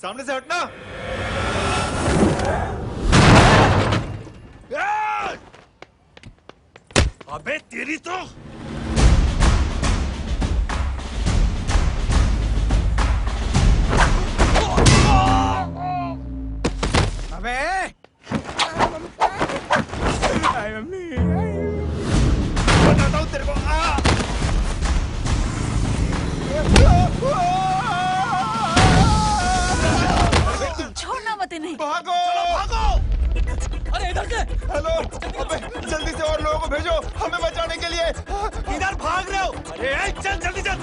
सामने से हटना। अबे तेरी तो अबे बताता हूँ तेरे को। छोड़ना मत इन्हें। भागो भागो। अरे इधर से। हेलो, अबे जल्दी से और लोगों को भेजो हमें बचाने के लिए। इधर भाग रहे हो? अरे चल जल्दी चल।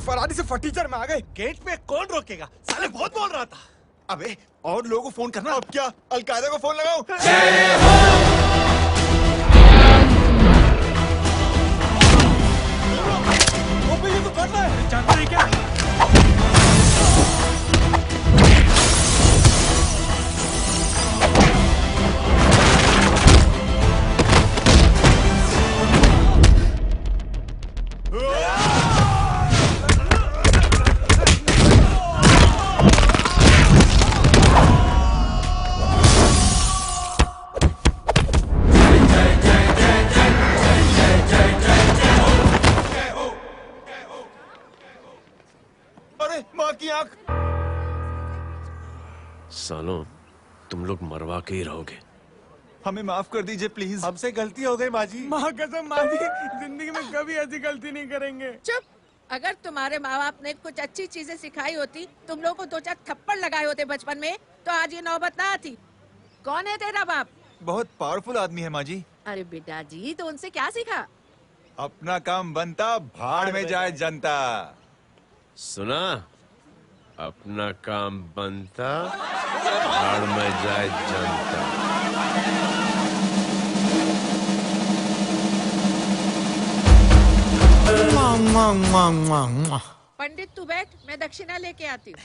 फरारी से फटीचर में आ गए। गेट पे कौन रोकेगा? साले बहुत बोल रहा था। अबे और लोगों को फोन करना। अब क्या अलकायदा को फोन लगाओ? ये तो कर रहा है। जानते हैं क्या? अरे माँ की आंख। सालों, तुम लोग मरवा के ही रहोगे। हमें माफ कर दीजिए प्लीज। हमसे गलती हो गई माँ जी। माँ कसम माँ जी, जिंदगी में कभी ऐसी गलती नहीं करेंगे। चुप। अगर तुम्हारे माँ बाप ने कुछ अच्छी चीजें सिखाई होती, तुम लोगों को 2-4 थप्पड़ लगाए होते बचपन में, तो आज ये नौबत ना आती। कौन है तेरा बाप? बहुत पावरफुल आदमी है माँ जी। अरे बेटा जी, तो उनसे क्या सीखा? अपना काम बनता, भाड़ में जाए जनता। सुना? अपना काम बनता, भाड़ में जाए जनता। पंडित तू बैठ, मैं दक्षिणा लेके आती हूँ।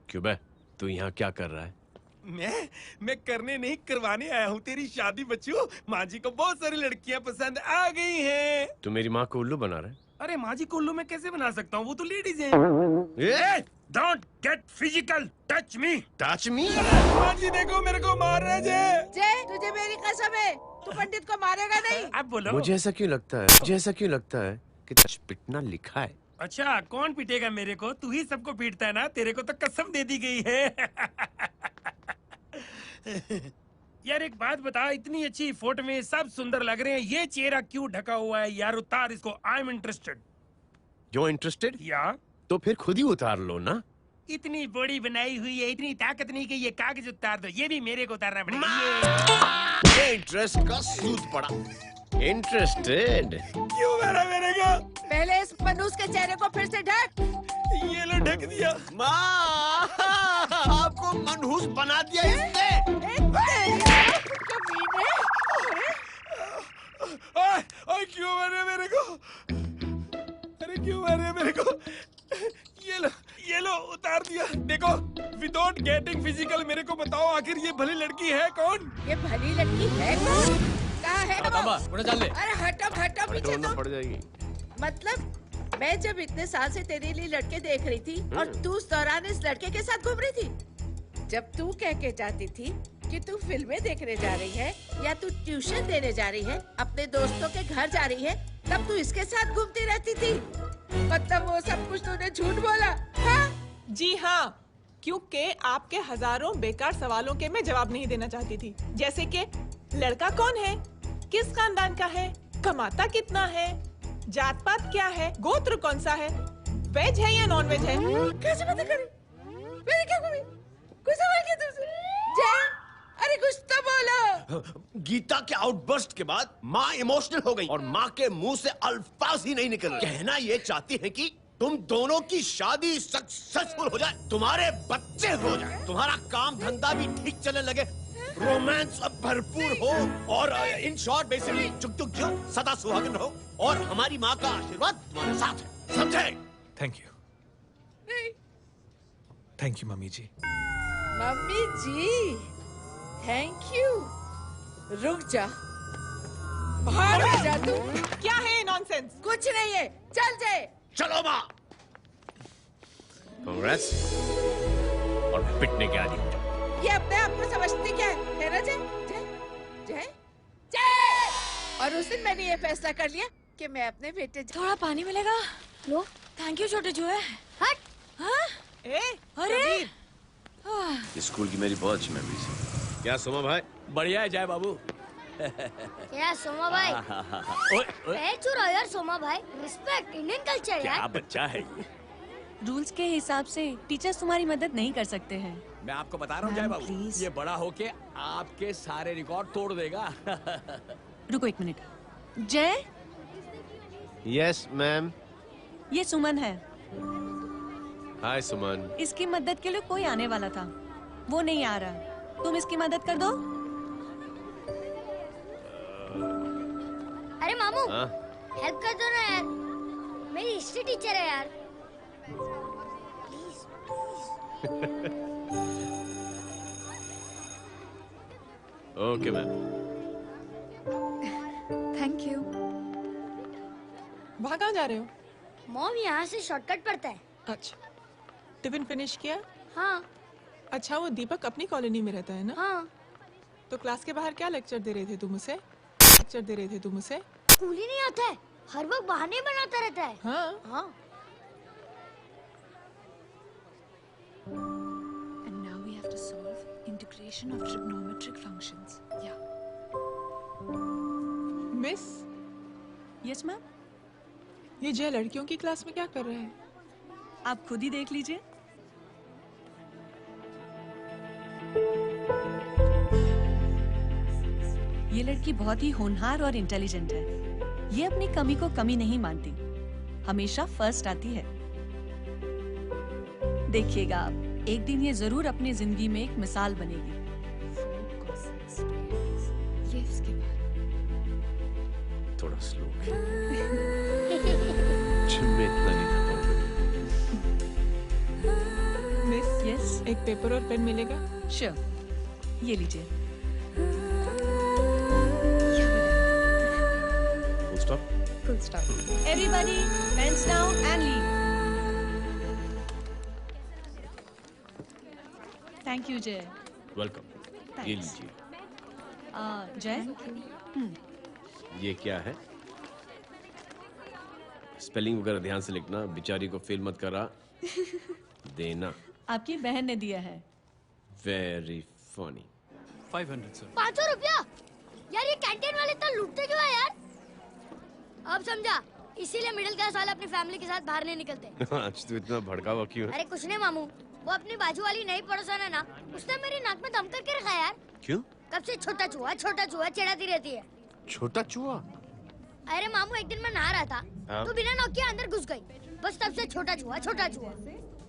क्यों बे? तू यहाँ क्या कर रहा है? मैं करने नहीं करवाने आया हूँ तेरी शादी बच्चू। माँ जी को बहुत सारी लड़कियाँ पसंद आ गई हैं। तू मेरी माँ को उल्लू बना रहा है? अरे माँ जी को उल्लू मैं कैसे बना सकता हूँ? वो तो लेडीज हैं। Don't get physical, touch me. Touch me? माँ जी देखो मेरे को मार रहे जय। जय, तुझे मेरी कसम है, तू पंडित को मारेगा नहीं। आप बोलो। मुझे ऐसा क्यों लगता है कि टच पिटना लिखा है। अच्छा कौन पीटेगा मेरे को? तू ही सबको पीटता है ना। तेरे को तो कसम दे दी गई है। यार एक बात बता, इतनी अच्छी फोटो में सब सुंदर लग रहे हैं, ये चेहरा क्यों ढका हुआ है? यार उतार इसको। I am interested. जो इंटरेस्टेड? या तो फिर खुद ही उतार लो ना। इतनी बॉडी बनाई हुई है, इतनी ताकत नहीं कि ये कागज उतार दो। ये भी मेरे को उतारना पड़ेगा। ये इंटरेस्ट का सूद पड़ा। इंटरेस्टेड? क्यों मारा मेरे को? पहले इस मनूस के चेहरे को फिर से ढक। ये लो ढक दिया। माँ, आपको मनहूस बना दिया इसने। ओए क्यों मारे मेरे को? अरे क्यों मारे मेरे को? ये लो उतार दिया। देखो विदाउट गेटिंग फिजिकल मेरे को बताओ आखिर ये भली लड़की है कौन? ये भली लड़की है कौन? कहाँ है वो? ले। अरे हटो हटो पीछे तो। पड़ जाएगी। मतलब मैं जब इतने साल से तेरे लिए लड़के देख रही थी और तू उस दौरान इस लड़के के साथ घूम रही थी। जब तू कह के जाती थी कि तू फिल्में देखने जा रही है या तू ट्यूशन देने जा रही है, अपने दोस्तों के घर जा रही है, तब तू इसके साथ घूमती रहती थी। मतलब वो सब कुछ तूने झूठ बोला? हाँ? जी हाँ, क्योंकि आपके हजारों बेकार सवालों के मैं जवाब नहीं देना चाहती थी। जैसे कि लड़का कौन है, किस खानदान का है, कमाता कितना है, जात पात क्या है, गोत्र कौन सा है, वेज है या नॉन वेज है। कैसे पता करी? मैंने क्या करी? कुछ सवाल किया तुमसे? जय, अरे कुछ तो बोलो। गीता के आउटबर्स्ट के बाद माँ इमोशनल हो गई और माँ के मुंह से अल्फाज ही नहीं निकल रहे। कहना ये चाहती है कि तुम दोनों की शादी सक्सेसफुल हो जाए, तुम्हारे बच्चे हो जाए, तुम्हारा काम धंधा भी ठीक चलने लगे, रोमांस अब भरपूर हो और इन शॉर्ट बेसिकली जुग जुग जो सदा सुहागन रहो और हमारी माँ का आशीर्वाद तुम्हारे साथ है, समझे? थैंक यू, नहीं, thank you mummy ji. Mummy ji, thank you. रुक जा, बाहर जा तू। क्या है ये नॉनसेंस? कुछ नहीं है, चल जाए। चलो माँ। कांग्रेस और पिटने के आदि हो जाओ। ये अपने आप को समझती क्या है ना जय? जय जय जय। और उस दिन मैंने ये फैसला कर लिया कि मैं अपने बेटे थोड़ा पानी मिलेगा? लो, थैंक यू छोटे जुए। हट। हाँ? अरे स्कूल की मेरी बहुत अच्छी मेमोरीज है। क्या सोमा भाई? बढ़िया है जय बाबू। क्या सोमा भाई? पैर चुरा यार सोमा भाई, रिस्पेक्ट इंडियन कल्चर क्या यार। बच्चा है ये। रूल्स के हिसाब से टीचर्स तुम्हारी मदद नहीं कर सकते हैं। मैं आपको बता रहा हूँ जय बाबू, प्लीज। ये बड़ा होके आपके सारे रिकॉर्ड तोड़ देगा। रुको एक मिनट। जय, यस मैम। ये सुमन है। हाय सुमन। इसकी मदद के लिए कोई आने वाला था, वो नहीं आ रहा। तुम इसकी मदद कर दो। अरे मामू, हेल्प कर दो ना यार, मेरी हिस्ट्री टीचर है यार। Okay ma'am. Thank you. वहाँ कहाँ जा रहे हो? मॉम यहाँ से शॉर्टकट पड़ता है। अच्छा, टिफिन फिनिश किया? हाँ अच्छा, वो दीपक अपनी कॉलोनी में रहता है ना? हाँ। तो क्लास के बाहर क्या लेक्चर दे रहे थे तुम उसे? लेक्चर दे रहे थे तुम उसे? स्कूल ही नहीं आता है, हर वक्त बहाने बनाता रहता है। हाँ। हाँ। And now we have to solve integration of trigonometric functions. Yeah. Miss, Yes ma'am. ये जय लड़कियों की क्लास में क्या कर रहा है? आप खुद ही देख लीजिए। ये लड़की बहुत ही होनहार और इंटेलिजेंट है। ये अपनी कमी को कमी नहीं मानती, हमेशा फर्स्ट आती है। देखिएगा आप, एक दिन ये जरूर अपनी जिंदगी में एक मिसाल बनेगी। ये इसके बाद थोड़ा स्लो। मैं इतना नहीं था पाऊंगा। मिस, यस, एक पेपर और पेन मिलेगा? श्योर, ये लीजिए। Full stop. Everybody, pens down and leave. Thank you, Jay. Welcome. ये लीजिए। जय, ये क्या है? स्पेलिंग वगैरह ध्यान से लिखना, बेचारी को फेल मत करा देना। आपकी बहन ने दिया है। Very funny. 500 सर। 500 रुपया? यार ये कैंटीन वाले इतना लूटते क्यों है यार? अब समझा, इसीलिए मिडिल क्लास वाले अपनी फैमिली के साथ बाहर नहीं निकलते। आज तू इतना भड़का हुआ क्यों है? अरे कुछ नहीं मामू, वो अपनी बाजू वाली नई पड़ोसन है ना, उसने मेरी नाक में दम करके रखा यार। क्यों? कब से छोटा चूहा चिढ़ाती रहती है। छोटा चूहा? अरे मामू, एक दिन मैं नहा रहा था हाँ? तो बिना नॉक के अंदर घुस गई, बस तब से छोटा चूहा।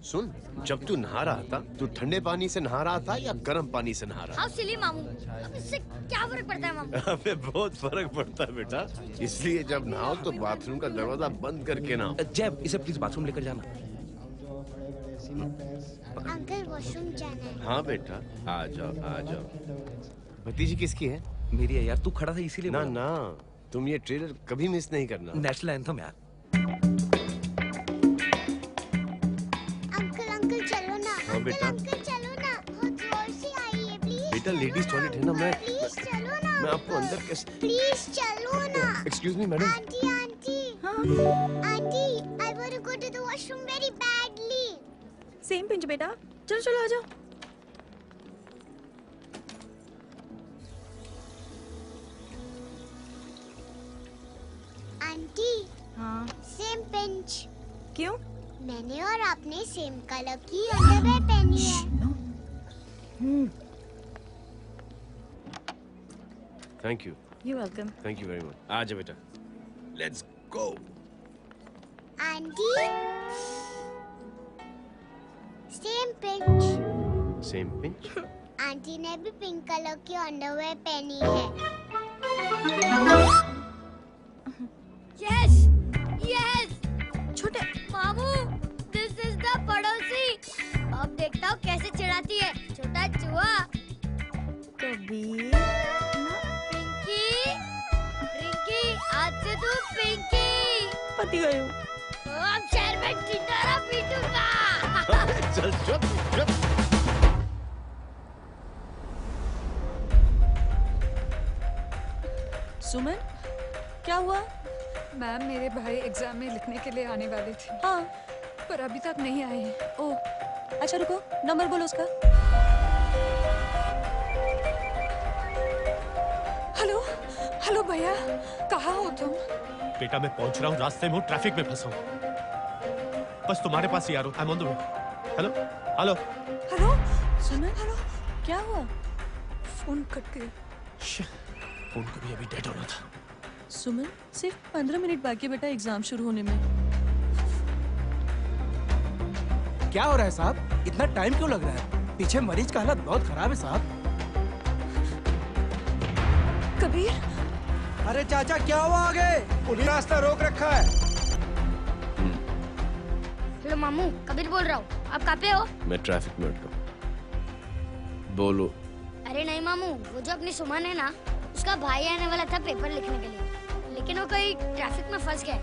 सुन, जब तू नहा रहा था, तू ठंडे पानी से नहा रहा था या गर्म पानी से नहा रहा हाउ सिली मामू, अब इससे क्या फर्क पड़ता है मामू? था? अबे बहुत फर्क पड़ता है बेटा, इसलिए जब नहाओ तो बाथरूम का दरवाजा बंद करके नहाओ। जय, इसे प्लीज बाथरूम लेकर जाना। अंकल वॉशरूम जाना है। हाँ बेटा, आ जाओ। भतीजी किसकी है? मेरी है यार, तू खड़ा था इसीलिए ना बोला। ना, तुम ये ट्रेलर कभी मिस नहीं करना। नेशनल एंथम यार। बेटा अंकल चलो ना, बहुत जोर से आई है, प्लीज। बेटा लेडीज टॉयलेट है ना, प्लीज चलो ना। मैं आपको अंदर कैसे? प्लीज चलो ना। Excuse me madam. Aunty aunty aunty, I want to go to the washroom very badly. Same pinch बेटा, चलो चलो आ जाओ। आंटी हाँ सेम पिंच। क्यों? मैंने और आपने सेम कलर की अंडरवेयर पहनी है। Thank you, you welcome. Thank you very much. आ जा बेटा, let's go. Aunty same pinch. Same pinch. Aunty ने भी पिंक कलर की अंडरवेयर पहनी है। Yes yes. छोटे मामू, दिस इज द पड़ोसी। अब देखता हूँ कैसे चिढ़ाती है, छोटा चूहा। कबीर पिंकी रिंकी, आज से तू पिंकी। पति गए हो। अब शहर में चिंतारा पीटूंगा। चल चुप चुप। सुमन, क्या हुआ? मैम, मेरे भाई एग्जाम में लिखने के लिए आने वाले थे, हाँ। पर अभी तक नहीं आए हैं। ओ, अच्छा रुको, नंबर बोलो उसका। हेलो हेलो भैया, कहाँ हो तुम? बेटा मैं पहुंच रहा हूँ, रास्ते में हूँ, ट्रैफिक में फंसा हूँ। बस तुम्हारे पास ही आ रहा हूँ। I am on the way. Hello hello hello Suman, hello, क्या हुआ? फोन कट गया। फोन को भी अभी डेड होना था। सुमन, सिर्फ 15 मिनट बाकी बेटा एग्जाम शुरू होने में। क्या हो रहा है साहब? इतना टाइम क्यों लग रहा है? पीछे मरीज का हालत बहुत खराब है साहब। कबीर, अरे चाचा क्या हुआ आगे? पुलिस रास्ता रोक रखा है। हेलो मामू, कबीर बोल रहा हूँ। आप कहाँ पे हो? मैं ट्रैफिक में अटका हूँ। बोलो। अरे नहीं मामू, वो जो अपनी सुमन है ना, उसका भाई आने वाला था पेपर लिखने के लिए, लेकिन वो कहीं ट्रैफिक में फंस गया।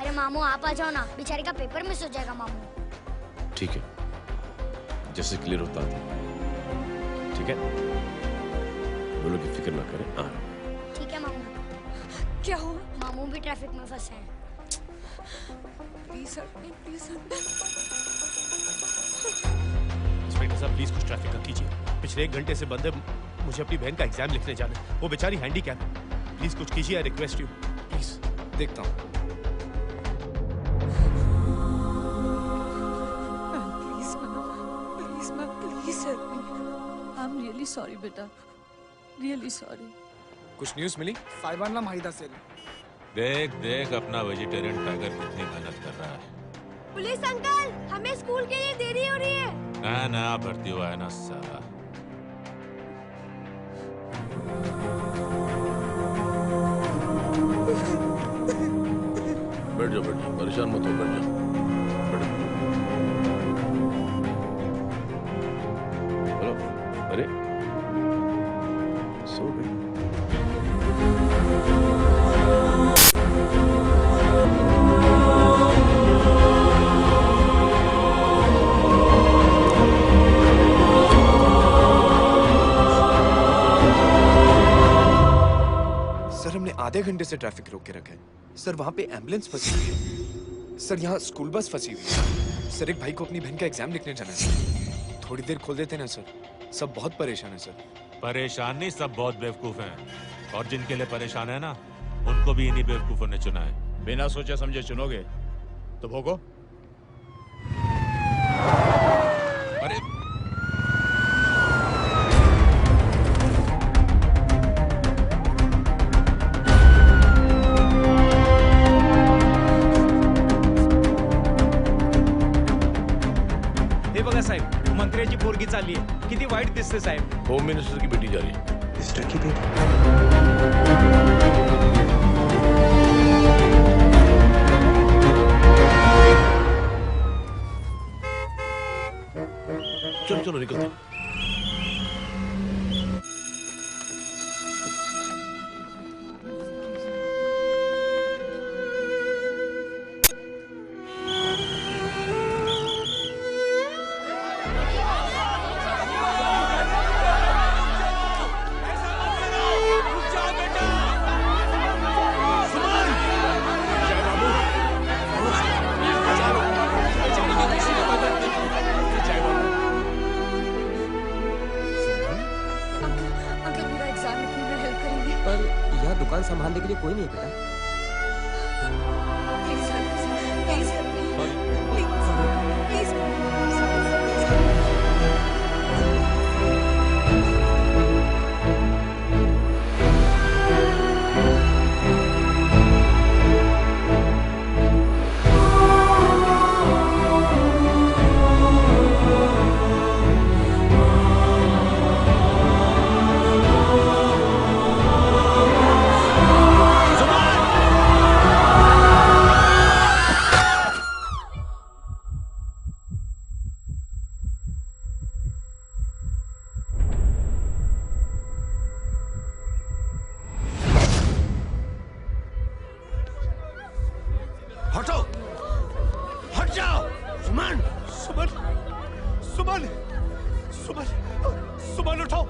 अरे मामू आप आ जाओ ना, बेचारी का पेपर मिस हो जाएगा मामू। ठीक है, जैसे क्लियर होता है। ठीक है, बोलो कि फिक्र ना करें, आ रहा हूं। ठीक है मामू। क्या हुआ? मामू भी ट्रैफिक में फंसे हैं। Please help me, please help me. Inspector साहब प्लीज कुछ ट्रैफिक का कीजिए। पिछले 1 घंटे से बंद है, मुझे अपनी बहन का एग्जाम लिखने जाना है। वो बेचारी हैंडीकैप है। प्लीज कुछ कीजिए, आई रिक्वेस्ट यू प्लीज। देखता हूँ। Please ma'am, please help me. I am really sorry बेटा, रियली सॉरी। कुछ न्यूज़ मिली? साहिबाना माहिदा से। देख देख अपना वेजिटेरियन टाइगर कितनी मेहनत कर रहा है। पुलिस अंकल, हमें स्कूल के लिए देरी हो रही है। नया भर्ती हुआ है ना साला। बैठ जाओ, परेशान मत हो, बैठ जाओ। हेलो, अरे सो गई। सर हमने आधे घंटे से ट्रैफिक रोक के रखा है। सर वहाँ पे एम्बुलेंस फंसी हुई है। सर यहाँ स्कूल बस फंसी हुई है। सर एक भाई को अपनी बहन का एग्जाम लिखने जाना है। थोड़ी देर खोल देते ना सर, सब बहुत परेशान है सर। परेशान नहीं, सब बहुत बेवकूफ हैं। और जिनके लिए परेशान है ना, उनको भी इन्हीं बेवकूफों ने चुना है। बिना सोचे समझे चुनोगे तो भोगो। अरे हे बघा साहेब, मंत्र्याची पोरगी चालली आहे. किती वाईट दिसते साहेब. होम मिनिस्टर की बेटी जा रही है। मिनिस्टर की बेटी? चलो चलो निकलते हैं। कोई नहीं है बेटा। हटो, हट जाओ। सुमन, सुमन, सुमन, सुमन, सुमन उठो।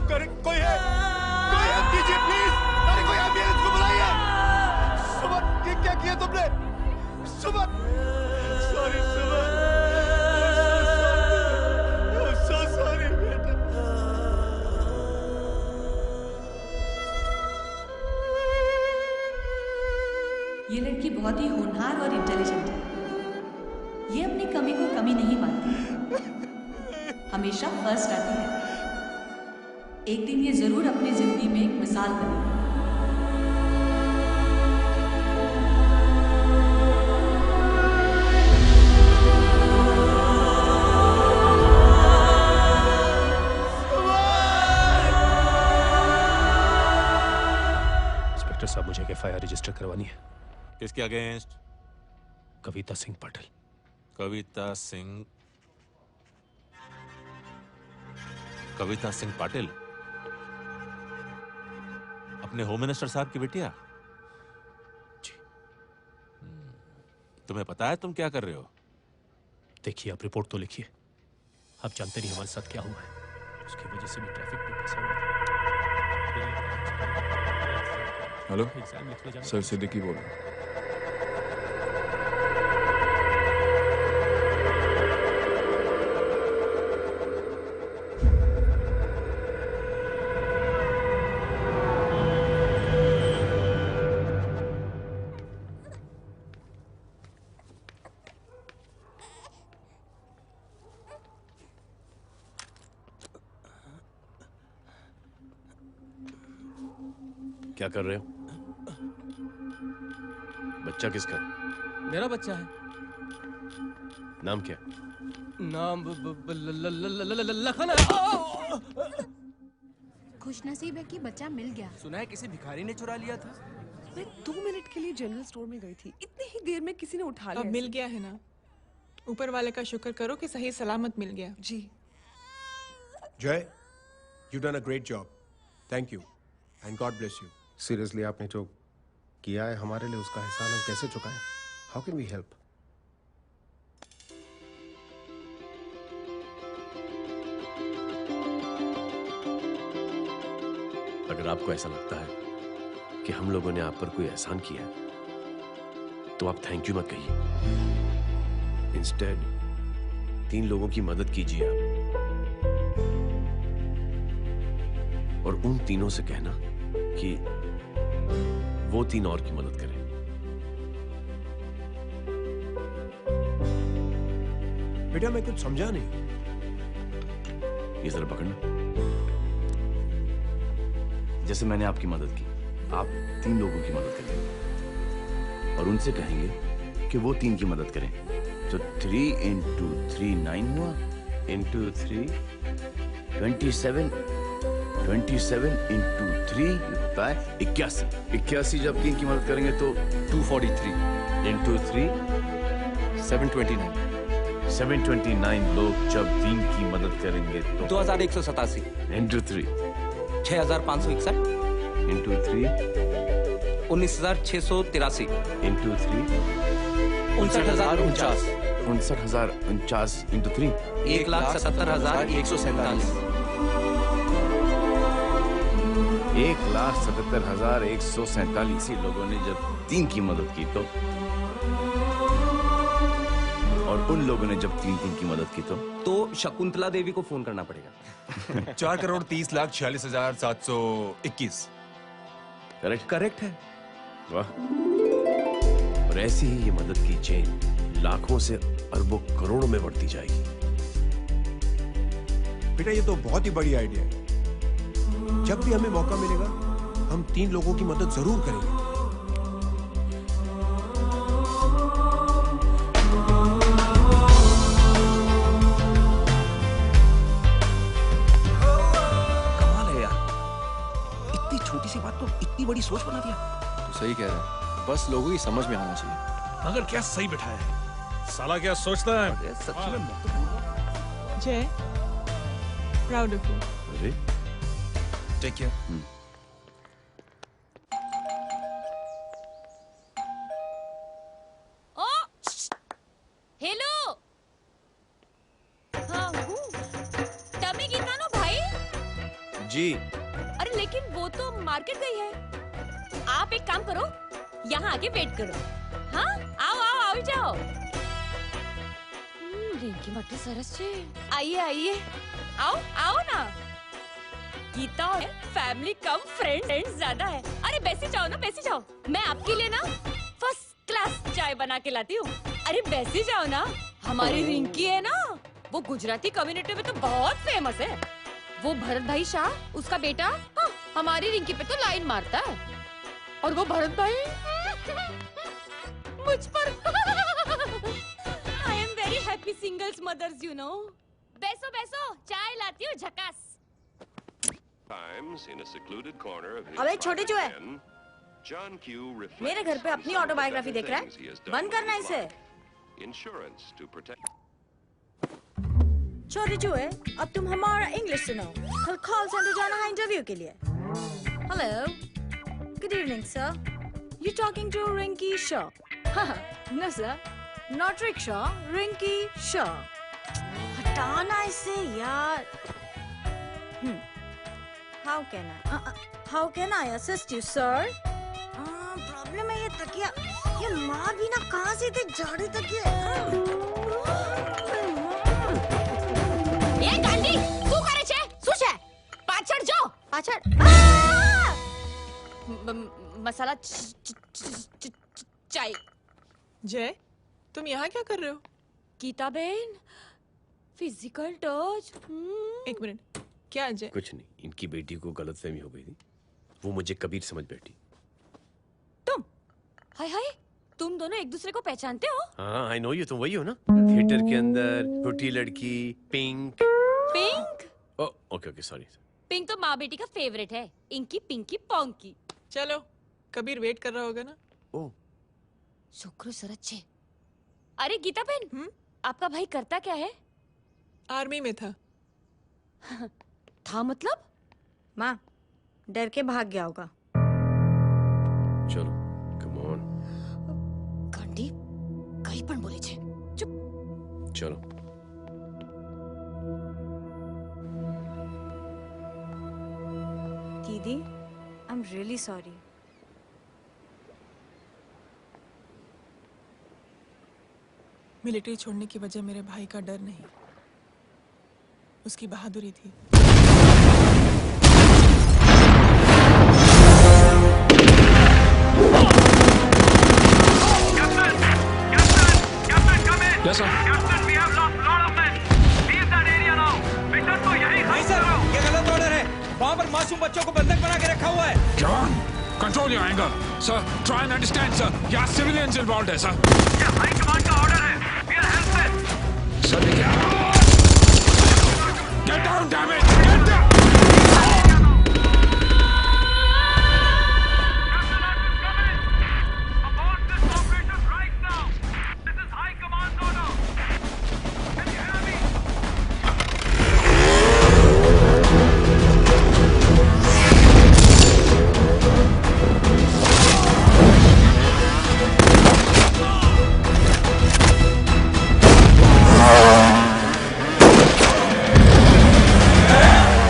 कोई है? कोई हेल्प कीजिए प्लीज। अरे कोई एम्बुलेंस को बुलाइए। सुमन, ये क्या किया तुमने? Suman, sorry Suman, I'm so sorry बेटा। ये लड़की बहुत ही होनहार और इंटेलिजेंट है। ये अपनी कमी को कमी नहीं मानती, हमेशा फर्स्ट आती है। एक दिन ये जरूर अपनी जिंदगी में एक मिसाल बनेगी। इंस्पेक्टर साहब, मुझे एफआईआर रजिस्टर करवानी है। किसके अगेंस्ट? कविता सिंह पाटिल। कविता सिंह पाटिल, अपने होम मिनिस्टर साहब की बेटिया? जी। तुम्हें पता है तुम क्या कर रहे हो? देखिए, आप रिपोर्ट तो लिखिए। आप जानते नहीं हमारे साथ क्या हुआ है। उसकी वजह से भी ट्रैफिक में फंसा हुआ था। हेलो सर, सिद्दीकी बोल रहा हूं। क्या कर रहे हो? बच्चा किसका? मेरा बच्चा है। नाम क्या? नाम लखन। खुशनसीब है कि बच्चा मिल गया। सुना है किसी भिखारी ने चुरा लिया था। मैं 2 मिनट के लिए जनरल स्टोर में गई थी, इतनी ही देर में किसी ने उठा लिया। अब मिल गया है ना, ऊपर वाले का शुक्र करो कि सही सलामत मिल गया। जी। जय, you done a great job. Thank you and God bless you. Seriously, आपने जो किया है हमारे लिए, उसका एहसान हम कैसे चुकाएं? How can we help? अगर आपको ऐसा लगता है कि हम लोगों ने आप पर कोई एहसान किया है, तो आप थैंक यू मत कहिए। इंस्टेड 3 लोगों की मदद कीजिए आप, और उन तीनों से कहना कि वो 3 और की मदद करें। बेटा, मैं कुछ समझा नहीं। ये जरा पकड़ना। जैसे मैंने आपकी मदद की, आप 3 लोगों की मदद करेंगे और उनसे कहेंगे कि वो 3 की मदद करें। तो 3 into 3 9 हुआ, into 3 27 into 3 होता है 81। 81 जब 3 की मदद करेंगे तो 243 into 3 729। 729 लोग जब 3 की मदद करेंगे तो 2187 into 3 6561 into 3 19683 into 3 59049 59049 into 3 1,77,147 1,77,147 लोगों ने जब 3 की मदद की तो, और उन लोगों ने जब 3 की मदद की तो शकुंतला देवी को फोन करना पड़ेगा। 4,30,46,721। करेक्ट? करेक्ट है। वाह। और ऐसी ही ये मदद की चेन लाखों से अरबों करोड़ों में बढ़ती जाएगी। बेटा ये तो बहुत ही बड़ी आइडिया है। जब भी हमें मौका मिलेगा हम 3 लोगों की मदद जरूर करेंगे। कमाल है यार, इतनी छोटी सी बात को इतनी बड़ी सोच बना दिया। तो सही कह रहा है, बस लोगों की समझ में आना चाहिए। मगर क्या सही बिठाया है, साला क्या सोचता है। सच में जय, प्राउड ऑफ यू। अरे टेक केयर। ओ हेलो, हाँ हूँ तभी गीता नो भाई। जी। अरे लेकिन वो तो मार्केट गई है। आप एक काम करो, यहाँ आके वेट करो। हाँ आओ आओ आओ जाओ। रिंकी मट्टी सरस छे। आइए आइए, आओ आओ ना। गीता फैमिली कम फ्रेंड ज्यादा है। अरे बैसी जाओ ना, बैसी जाओ। मैं आपके लिए ना फर्स्ट क्लास चाय बना के लाती हूँ। अरे बैसी जाओ ना। हमारी रिंकी है ना, वो गुजराती कम्युनिटी में तो बहुत फेमस है। वो भरत भाई शाह, उसका बेटा, हाँ, हमारी रिंकी पे तो लाइन मारता है। और वो भरत भाई मुझ पर। I am very happy singles mothers you know. बैसो बैसो, चाय लाती हूँ झकास। अबे छोटे जो है, मेरे घर पे अपनी ऑटोबायोग्राफी देख रहा है, बंद करना इसे। छोटे जो है, अब तुम हमारा इंग्लिश सुनो। कल कॉल सेंटर जाना है इंटरव्यू के लिए। Hello, good evening sir. You talking to Rinki Shaw? No sir, not rickshaw, Rinki Shaw. हटाना इसे यार। How can I assist you, sir? Problem है ये तकिया, ये माँ भी ना कहाँ से थे जाड़े तकिया। ये गांधी, तू करे छे? सुशे, पाछड़ जो, पाछड़। मसाला चाय। जय, तुम यहाँ क्या कर रहे हो? गीता बहन, फिजिकल टच। एक मिनट, क्या जय? कुछ नहीं, इनकी बेटी को गलतफहमी हो गई थी, वो मुझे कबीर समझ बैठी। तुम? हाय हाय, तुम दोनों एक दूसरे को पहचानते हो? हाँ, आई नो यू, तुम वही हो ना थिएटर के अंदर छोटी लड़की pink. Pink? Okay okay, sorry. Pink तो माँ बेटी का फेवरेट है, इंकी पिंकी पोंकी। चलो, कबीर वेट कर रहा होगा ना। ओ शुक्र सरच्छे। अरे गीता बहन, आपका भाई करता क्या है? आर्मी में था। था मतलब? माँ, डर के भाग गया होगा। चलो, कम ऑन। गांधी, कहीं पण बोले छे। चुप। चलो। दीदी, I am really sorry. Military छोड़ने की वजह मेरे भाई का डर नहीं, उसकी बहादुरी थी। Yes, sir. नहीं सर, ये गलत ऑर्डर है। वहाँ पर मासूम बच्चों को बंधक बना के रखा हुआ है। John, control your anger. Sir, try and understand, sir. यहाँ civilians involved है, sir. ये हाई कमांड का ऑर्डर है। We are helpless. Sir, get down, damn it! Get down!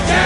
Yeah!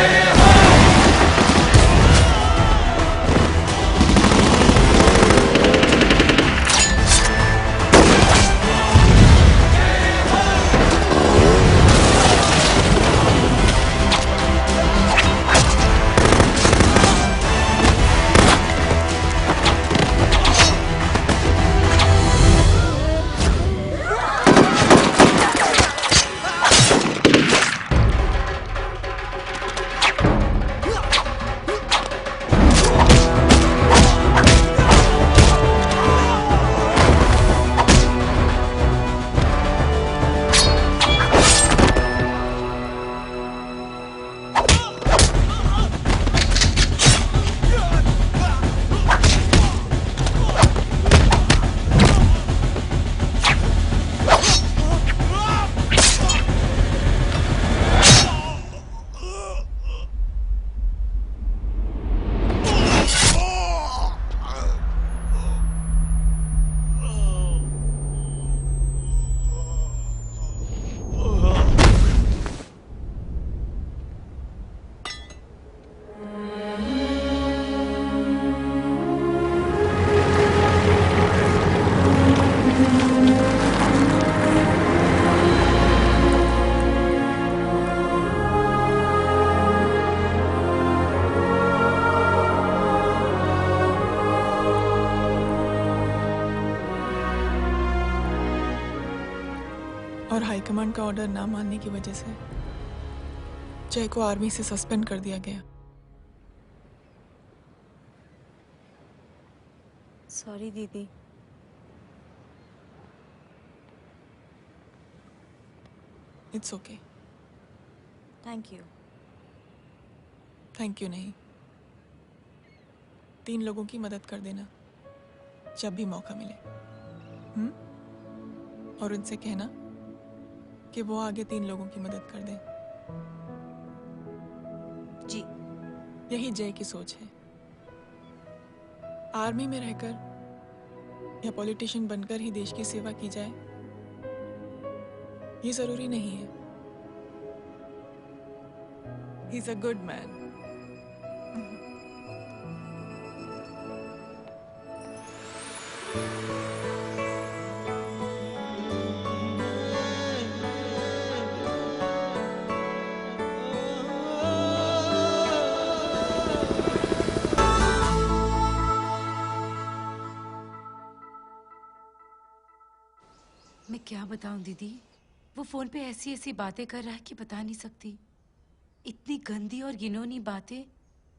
और हाईकमांड का ऑर्डर ना मानने की वजह से जय को आर्मी से सस्पेंड कर दिया गया। सॉरी दीदी। It's okay. Thank you. Thank you नहीं, 3 लोगों की मदद कर देना जब भी मौका मिले। और उनसे कहना कि वो आगे 3 लोगों की मदद कर दे। जी। यही जय की सोच है। आर्मी में रहकर या पॉलिटिशियन बनकर ही देश की सेवा की जाए, ये जरूरी नहीं है। He is a good man. मैं क्या बताऊं दीदी, वो फोन पे ऐसी ऐसी बातें कर रहा है कि बता नहीं सकती। इतनी गंदी और घिनौनी बातें।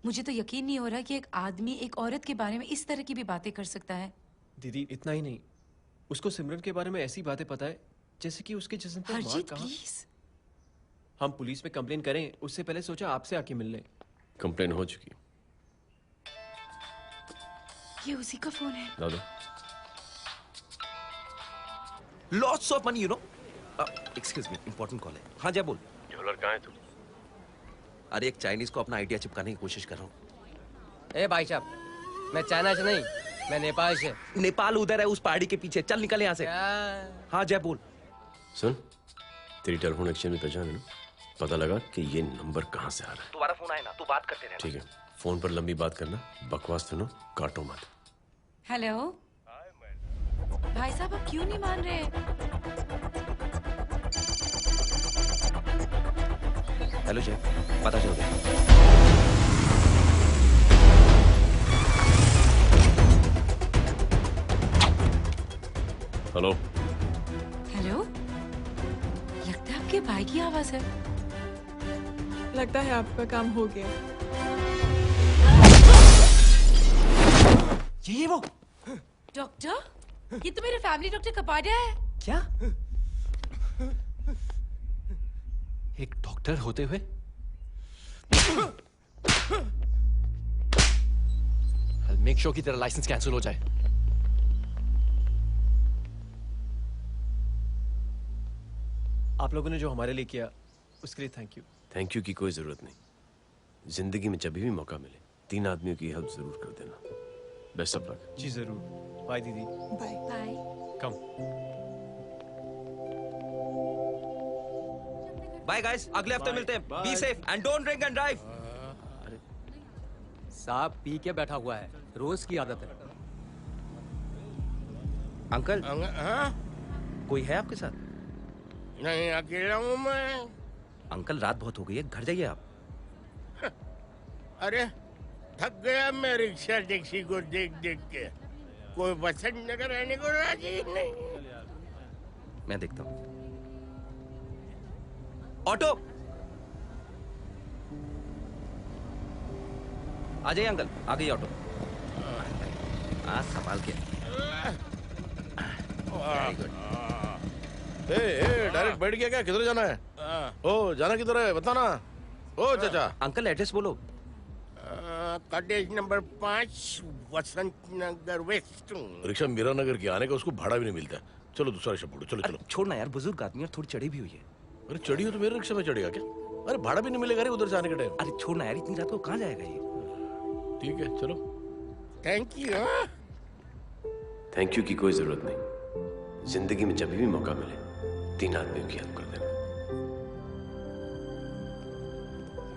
मुझे तो यकीन नहीं हो रहा कि एक आदमी एक औरत के बारे में इस तरह की भी बातें कर सकता है। दीदी इतना ही नहीं, उसको सिमरन के बारे में ऐसी बातें पता है जैसे कि उसके जिस्म पर मार हरजीत कहाँ। प्लीज। हम पुलिस में कंप्लेन करें उससे पहले सोचा आपसे आके मिल लें। कंप्लेन हो चुकी। ये उसी का फोन है। दादा Lots of money, you know. Excuse me, important call है। हाँ जय बोल। ज्वेलर कहाँ है तू? अरे एक चाइनीज को अपना आइडिया चिपकाने की कोशिश कर रहा हूँ। ए भाई साहब, मैं चाइना से नहीं, मैं नेपाल से। नेपाल उधर है उस पहाड़ी के पीछे। चल निकल यहाँ से। हाँ जय बोल। सुन, तेरी टेलीफोन एक्सचेंज में पहचान है ना? पता लगा कि ये नंबर कहाँ से आ रहा है। तुम्हारा फोन आए ना, तू बात करते रहना। ठीक है, फोन पर लंबी बात करना, बकवास सुनो, काटो मत। हेलो भाई साहब, आप क्यों नहीं मान रहे? हेलो जय, पता चल गया। हेलो हेलो, लगता है आपके भाई की आवाज है। लगता है आपका काम हो गया। ये वो डॉक्टर, ये तो मेरे फैमिली डॉक्टर कपाडिया है। क्या? एक डॉक्टर होते हुए? मेक श्योर कि तेरा लाइसेंस कैंसिल हो जाए। आप लोगों ने जो हमारे लिए किया उसके लिए थैंक यू। थैंक यू की कोई जरूरत नहीं। जिंदगी में जब भी मौका मिले 3 आदमियों की हेल्प जरूर कर देना। Best of luck. जी जरूर। बाय दीदी। Bye bye. Come. Bye guys, अगले हफ्ते मिलते हैं। Be safe and don't drink and drive. साहब पी के बैठा हुआ है, रोज की आदत है। अंकल हाँ? कोई है आपके साथ? नहीं, अकेला हूँ मैं। अंकल रात बहुत हो गई है, घर जाइए आप। अरे थक गया मैं रिक्शा टैक्सी को देख देख के। कोई पसंद नगर रहने को राजी नहीं। मैं देखता हूँ। ऑटो आ जाइए अंकल, आ गई ऑटो। संभाल के। डायरेक्ट बैठ गया क्या? किधर जाना है? ओ जाना किधर है बता ना। ओ चाचा। अंकल एड्रेस बोलो। कॉटेज नंबर 5 वसंत नगर वेस्ट। रिक्शा मीरा नगर की आने का उसको भाड़ा भी नहीं मिलता। चलो दूसरा रिक्शा पकड़ो। चलो चलो। छोड़ना यार, बुजुर्ग आदमी और थोड़ी चढ़ी भी हुई है। अरे चढ़ी हो तो मेरे रिक्शा में चढ़ेगा क्या? अरे भाड़ा भी नहीं मिलेगा रे उधर जाने के टाइम। अरे छोड़ना यार, इतनी रात को कहाँ जाएगा ये? ठीक है चलो। Thank you. थैंक यू की कोई जरूरत नहीं। जिंदगी में जब भी मौका मिले 3 आदमियों की हेल्प कर देना।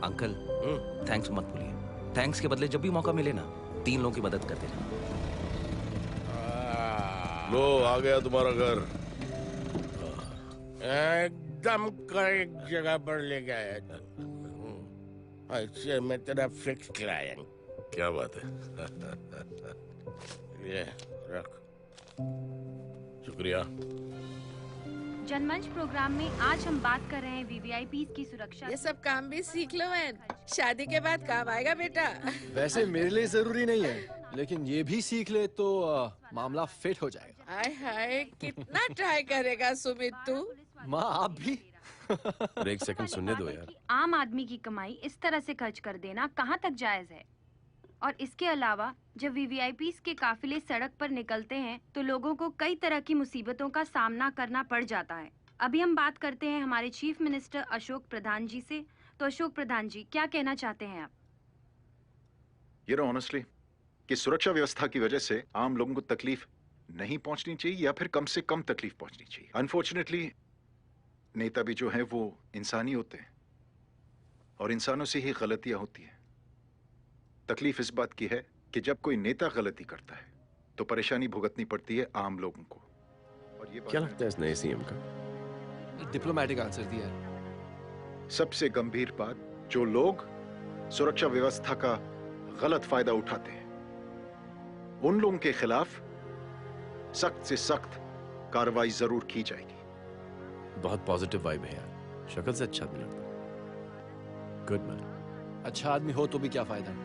अंकल थैंक्स मत भूलिए। थैंक्स के बदले जब भी मौका मिले ना 3 लोगों की मदद कर देना। लो आ गया तुम्हारा घर। एकदम करेक्ट जगह पर ले गया। अच्छा मैं तेरा फिक्स क्लाइंट। क्या बात है। ये रख। शुक्रिया। जनमंच प्रोग्राम में आज हम बात कर रहे हैं वीवीआईपीज़ की सुरक्षा। ये सब काम भी सीख लो एन, शादी के बाद काम आएगा बेटा। वैसे मेरे लिए जरूरी नहीं है, लेकिन ये भी सीख ले तो मामला फिट हो जाएगा। हाय हाय, कितना ट्राई करेगा सुमित तू? माँ आप भी। और एक सेकंड सुनने दो यार। आम आदमी की कमाई इस तरह से खर्च कर देना कहाँ तक जायज है? और इसके अलावा जब वीवीआईपीज़ के काफिले सड़क पर निकलते हैं तो लोगों को कई तरह की मुसीबतों का सामना करना पड़ जाता है। अभी हम बात करते हैं हमारे चीफ मिनिस्टर अशोक प्रधान जी से। तो अशोक प्रधान जी, क्या कहना चाहते हैं आप? You know honestly कि सुरक्षा व्यवस्था की वजह से आम लोगों को तकलीफ नहीं पहुंचनी चाहिए या फिर कम से कम तकलीफ पहुंचनी चाहिए। अनफॉर्चुनेटली नेता भी जो हैं वो इंसानी होते हैं और इंसानों से ही गलतियां होती हैं। तकलीफ इस बात की है कि जब कोई नेता गलती करता है तो परेशानी भुगतनी पड़ती है आम लोगों को। और ये क्या लगता है इस नए सीएम का? डिप्लोमेटिक आंसर दिया है। सबसे गंभीर बात, जो लोग सुरक्षा व्यवस्था का गलत फायदा उठाते हैं उन लोगों के खिलाफ सख्त से सख्त कार्रवाई जरूर की जाएगी। बहुत पॉजिटिव वाइब है यार, शक्ल से अच्छा आदमी लगता। Good man. अच्छा आदमी हो तो भी क्या फायदा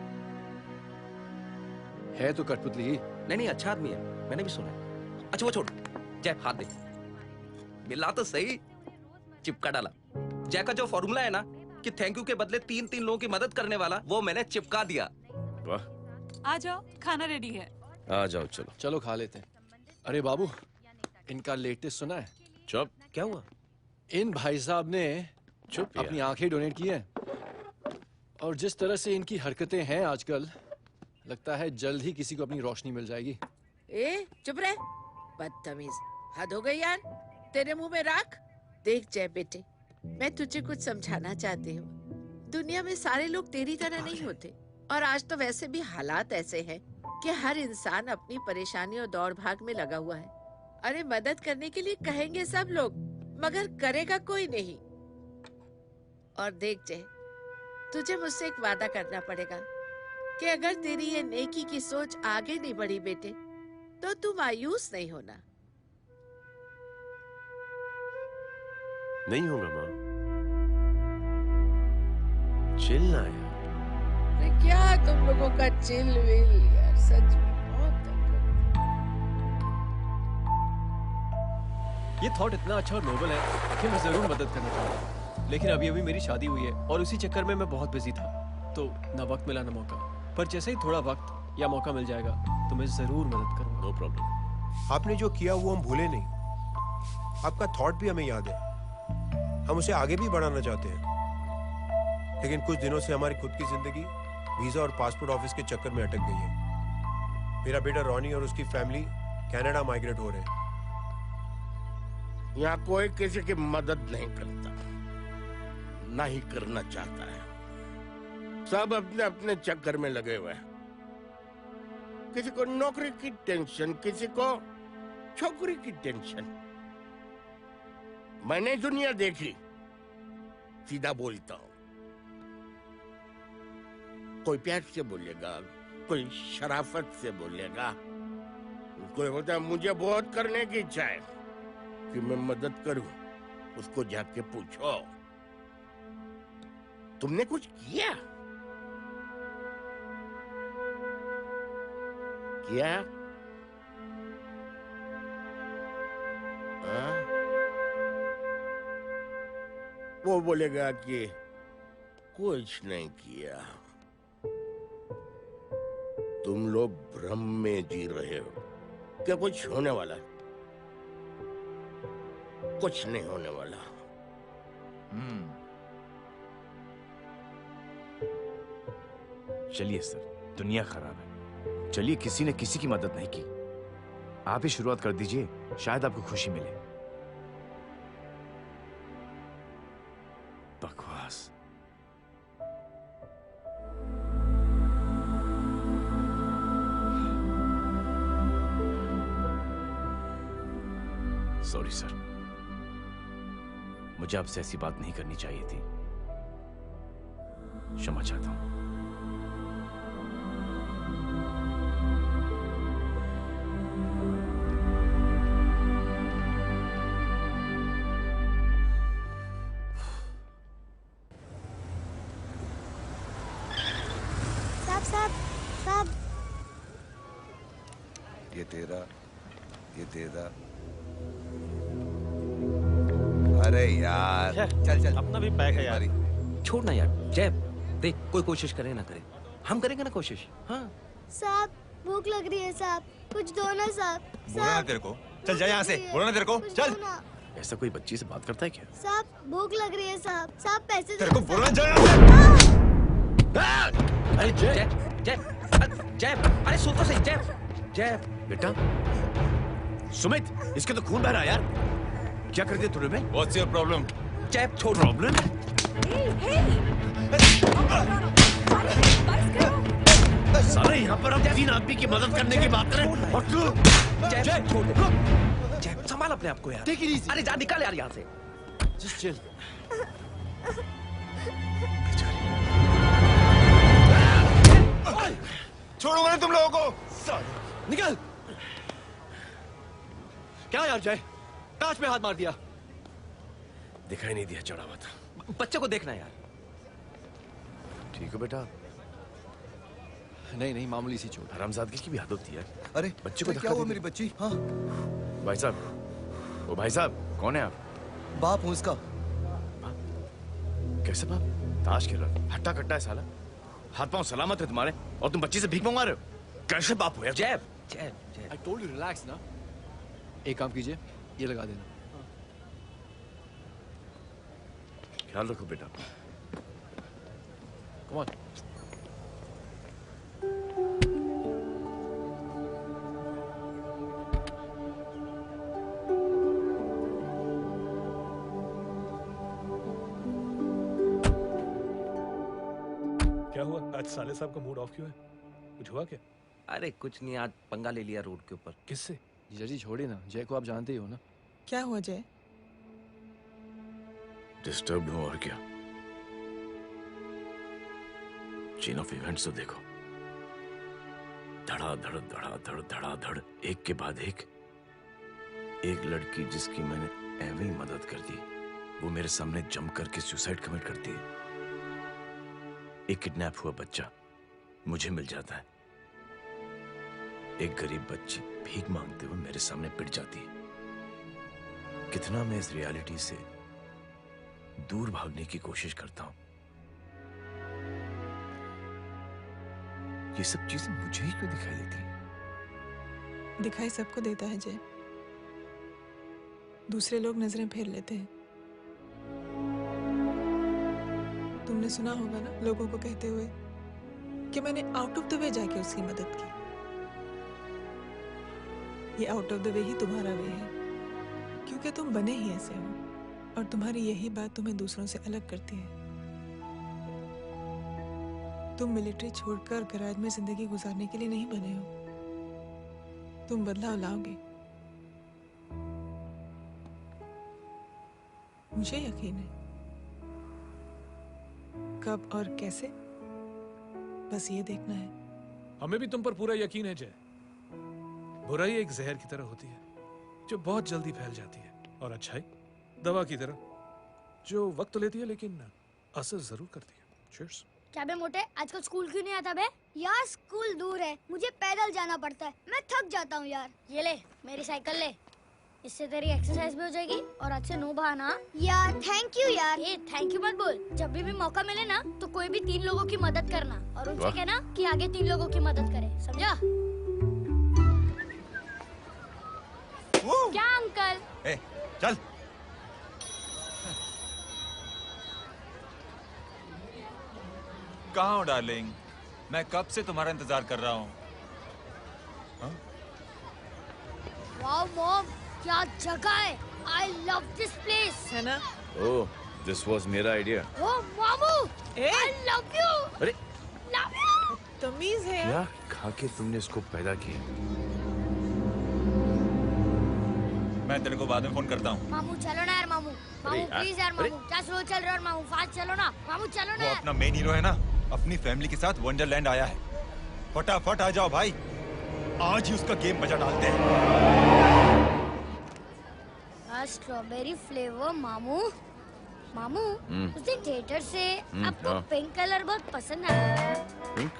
है तो कठपुतली ही। नहीं अच्छा आदमी है, मैंने भी सुना। अच्छा वो छोड़, जय हाथ दे। मिला तो सही, चिपका डाला। जय का जो फॉर्मूला है ना कि थैंक यू के बदले 3 लोगों की मदद करने वाला, वो मैंने चिपका दिया। वाह। आ जाओ, खाना रेडी है। आ जाओ, चलो चलो खा लेते हैं। अरे बाबू, इनका लेटेस्ट सुना है? चुप। क्या हुआ? इन भाई साहब ने चुप अपनी आंखें डोनेट की हैं और जिस तरह से इनकी हरकतें हैं आजकल, लगता है जल्द ही किसी को अपनी रोशनी मिल जाएगी। ए चुप रहे, बदतमीज, हद हो गई यार। तेरे मुंह में राख। देख जय बेटे, मैं तुझे कुछ समझाना चाहती हूँ। दुनिया में सारे लोग तेरी तरह नहीं होते और आज तो वैसे भी हालात ऐसे हैं कि हर इंसान अपनी परेशानी और दौड़ भाग में लगा हुआ है। अरे मदद करने के लिए कहेंगे सब लोग, मगर करेगा कोई नहीं। और देख जय, तुझे मुझसे एक वादा करना पड़ेगा कि अगर तेरी ये नेकी की सोच आगे नहीं बढ़ी बेटे, तो तू मायूस नहीं होना। नहीं होगा माँ। चिल ना यार। अरे क्या तुम लोगों का चिल विल यार, सच में बहुत ये थॉट इतना अच्छा और नोबल है कि मैं जरूर मदद करना चाहूंगा, लेकिन अभी अभी मेरी शादी हुई है और उसी चक्कर में मैं बहुत बिजी था, तो ना वक्त मिला ना मौका। पर जैसे ही थोड़ा वक्त या मौका मिल जाएगा तो मैं जरूर मदद करूंगा। No problem. आपने जो किया वो हम भूले नहीं, आपका थॉट भी हमें याद है, हम उसे आगे भी बढ़ाना चाहते हैं। लेकिन कुछ दिनों से हमारी खुद की जिंदगी वीजा और पासपोर्ट ऑफिस के चक्कर में अटक गई है। मेरा बेटा रॉनी और उसकी फैमिली कनाडा माइग्रेट हो रहे हैं। यहाँ कोई किसी की मदद नहीं करता, ना ही करना चाहता है। सब अपने अपने चक्कर में लगे हुए हैं। किसी को नौकरी की टेंशन, किसी को छोकरी की टेंशन। मैंने दुनिया देखी, सीधा बोलता हूँ। कोई प्यार से बोलेगा, कोई शराफत से बोलेगा, कोई बोलता है मुझे बहुत करने की इच्छा है कि मैं मदद करूं। उसको जाके पूछो, तुमने कुछ किया? किया? हाँ? वो बोलेगा कि कुछ नहीं किया। तुम लोग भ्रम में जी रहे हो क्या कुछ होने वाला है? कुछ नहीं होने वाला। चलिए सर, दुनिया खराब है। चलिए, किसी ने किसी की मदद नहीं की, आप ही शुरुआत कर दीजिए, शायद आपको खुशी मिले। बकवास। सॉरी सर, मुझे आपसे ऐसी बात नहीं करनी चाहिए थी। क्षमा चाहता हूं। तेरा, ये तेरा। अरे यार चल चल, अपना भी पैक है यार। छोड़ ना यार जय, देख कोई कोशिश करे ना करे, हम करेंगे ना कोशिश। हाँ साहब भूख लग रही है साहब, कुछ दो ना साहब। बोला ना तेरे को, चल जा यहाँ से, बोला ना तेरे को, चल। ऐसा कोई बच्ची से बात करता है क्या? साहब भूख लग रही है साहब, साहब पैसे तेरे को बोला जा। अरे जय जय जय, अरे सुन तो सही जय। जय बेटा सुमित, इसके तो खून बह रहा है यार, क्या कर दिया तूने में? What's your problem? जय छोड़। प्रॉब्लम? सारे यहाँ पर हम 3 आदमी की मदद करने की बात करें और तू जय छोड़। जय संभाल अपने आप को यार। Take it easy. अरे जा निकल यार यहाँ से। Just chill. छोड़ूंगा नहीं तुम लोगों को। निकल। क्या यार जय, कांच पे हाथ मार दिया। दिखाई नहीं दिया, चढ़ा हुआ था। बच्चे को देखना यार। ठीक है बेटा। नहीं नहीं, मामूली सी चोट। हरामजादगी की भी हद होती है। अरे बच्चे को क्या हुआ मेरी बच्ची? हाँ भाई साहब, ओ भाई साहब, कौन है आप? बाप हूँ उसका। कैसे बाप? ताश खेल रहा, हट्टा कट्टा है साला। हाथ पांव सलामत है तुम्हारे और तुम बच्ची से भीख मंगवा रहे हो? कैसे बाप हो यार? जय जय जय। I told you relax ना। एक काम कीजिए, ये लगा देना। ख्याल रखो बेटा। Come on. क्या हुआ आज साले साहब का मूड ऑफ क्यों है? कुछ हुआ क्या? अरे कुछ नहीं, आज पंगा ले लिया रोड के ऊपर। किससे? जीजा जी छोड़िए ना, जय को आप जानते ही हो ना। क्या हुआ जय? डिस्टर्ब हूं और क्या। चेन ऑफ इवेंट्स तो देखो, धड़ाधड़ धड़ाधड़ धड़ाधड़, एक के बाद एक लड़की जिसकी मैंने एवं ही मदद कर दी, वो मेरे सामने जम करके सुसाइड कमिट करती है। एक किडनैप हुआ बच्चा मुझे मिल जाता है। एक गरीब बच्ची भीख मांगते हुए मेरे सामने पिट जाती है। कितना मैं इस रियलिटी से दूर भागने की कोशिश करता हूं। ये सब चीजें मुझे ही क्यों दिखाई देती हैं? दिखाई सबको देता है जय, दूसरे लोग नजरें फेर लेते हैं। तुमने सुना होगा ना लोगों को कहते हुए कि मैंने आउट ऑफ द वे जाके उसकी मदद की। ये आउट ऑफ द वे ही तुम्हारा वे है, क्योंकि तुम बने ही ऐसे हो और तुम्हारी यही बात तुम्हें दूसरों से अलग करती है। तुम मिलिट्री छोड़कर गैराज में जिंदगी गुजारने के लिए नहीं बने हो। तुम बदलाव लाओगे, मुझे यकीन है। कब और कैसे, बस ये देखना है। हमें भी तुम पर पूरा यकीन है जय। बुराई एक जहर की तरह होती है जो बहुत जल्दी फैल जाती है, और अच्छाई दवा की तरह जो वक्त लेती है लेकिन असर जरूर करती है। चीयर्स। क्या बे मोटे, आजकल स्कूल क्यों नहीं आता बे? यार स्कूल दूर है, मुझे पैदल जाना पड़ता है, मैं थक जाता हूँ यार। ये ले मेरी साइकिल ले, इससे तेरी एक्सरसाइज भी हो जाएगी और आज से नो बहाना। यार थैंक यू यार। ये थैंक यू मत बोल, जब भी मौका मिले ना तो कोई भी 3 लोगों की मदद करना और उनसे कहना कि आगे 3 लोगों की मदद करे, समझा? क्या अंकल? ए, चल। कहाँ हो डार्लिंग? मैं कब से तुम्हारा इंतजार कर रहा हूँ। वाओ मॉम, क्या जगह है। I love this place. है ना? ओह, दिस वाज मेरा आइडिया। Oh मामू, I love you. अरे Love you. तमीज है। क्या खा के तुमने इसको पैदा किया? मैं तेरे को बाद में फोन करता हूँ। मामू चलो ना यार, मामू मामू प्लीज यार, मामू क्या स्लो चल रहे हो मामू, फास्ट चलो ना मामू, चलो ना। वो अपना मेन हीरो है ना, अपनी फैमिली के साथ वंडरलैंड आया है। फटाफट आ जाओ भाई, आज ही उसका गेम बजा डालते हैं। स्ट्रॉबेरी फ्लेवर मामू। मामू उस दिन थिएटर से आपको हाँ। पिंक कलर बहुत पसंद आया। पिंक?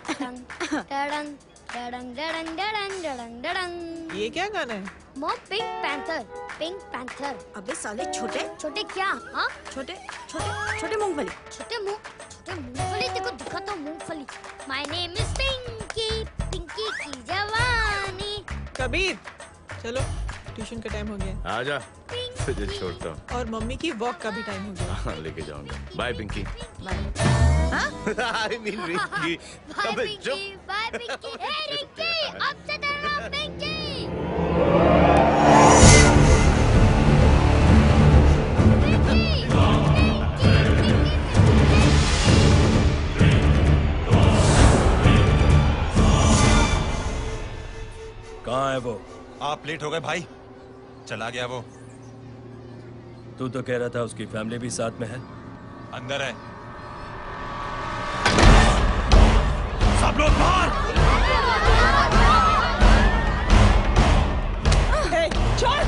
टडंग टडंग डडंग डडंग डडंग डडंग डडंग। ये क्या गाना है? Mom pink panther, pink panther. अबे साले छोटे छोटे क्या? हाँ छोटे छोटे छोटे मूंगफली। छोटे मूंगफली देखो दिखाता हूँ मूंगफली। My name is Pinky, Pinky की जवानी। कबीर चलो ट्यूशन का टाइम हो गया। आजा तुझे छोड़ता हूँ। और मम्मी की वॉक का भी टाइम हो गया। हाँ लेके जाऊंगा। Bye Pinky. I mean Rinky. Bye Pinky, bye Pinky. Hey Rinky, अब से तेरा नाम पिंकी। कहाँ है वो? आप लेट हो गए भाई, चला गया वो। तू तो कह रहा था उसकी फैमिली भी साथ में है। अंदर है। सब लोग बाहर। छोड़।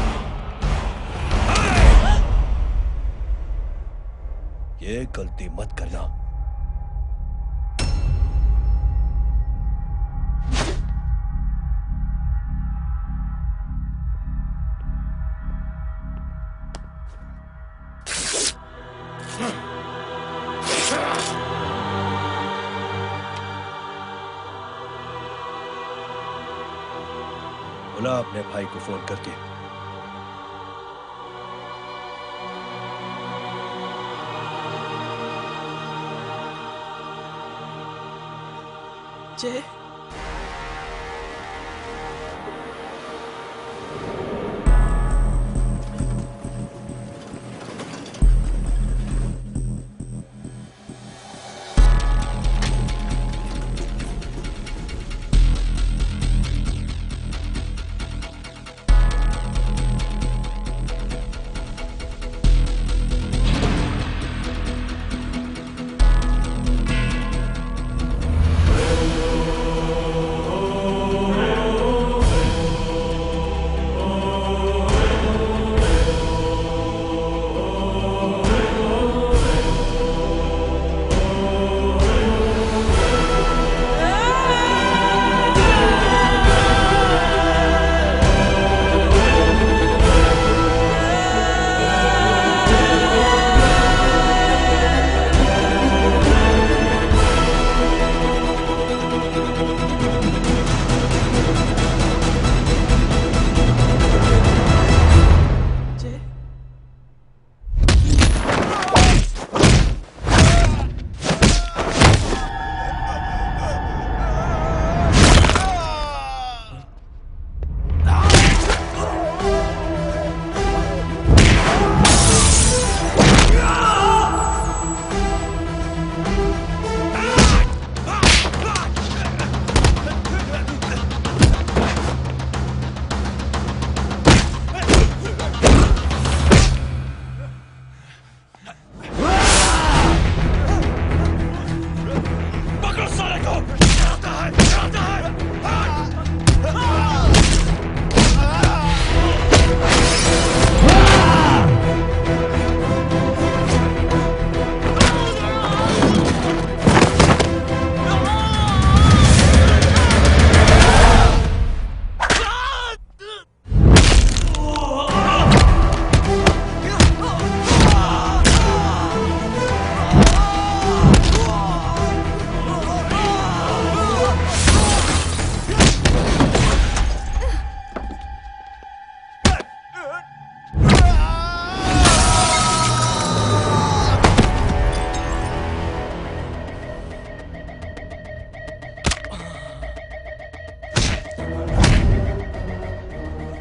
ये गलती मत करना। बुला अपने भाई को फोन करके। जय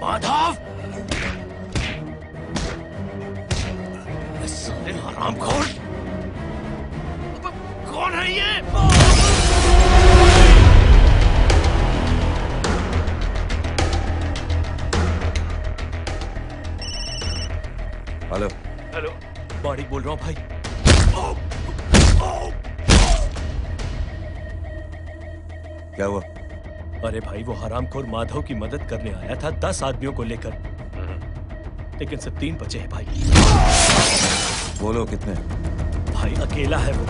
माधव, साले हरामखोर, कौन है ये? हेलो हेलो, बाड़ी बोल रहा हूँ भाई। क्या हुआ? अरे भाई, वो हरामखोर माधव की मदद करने आया था 10 आदमियों को लेकर, लेकिन सिर्फ 3 बचे हैं भाई। बोलो कितने? भाई अकेला है वो।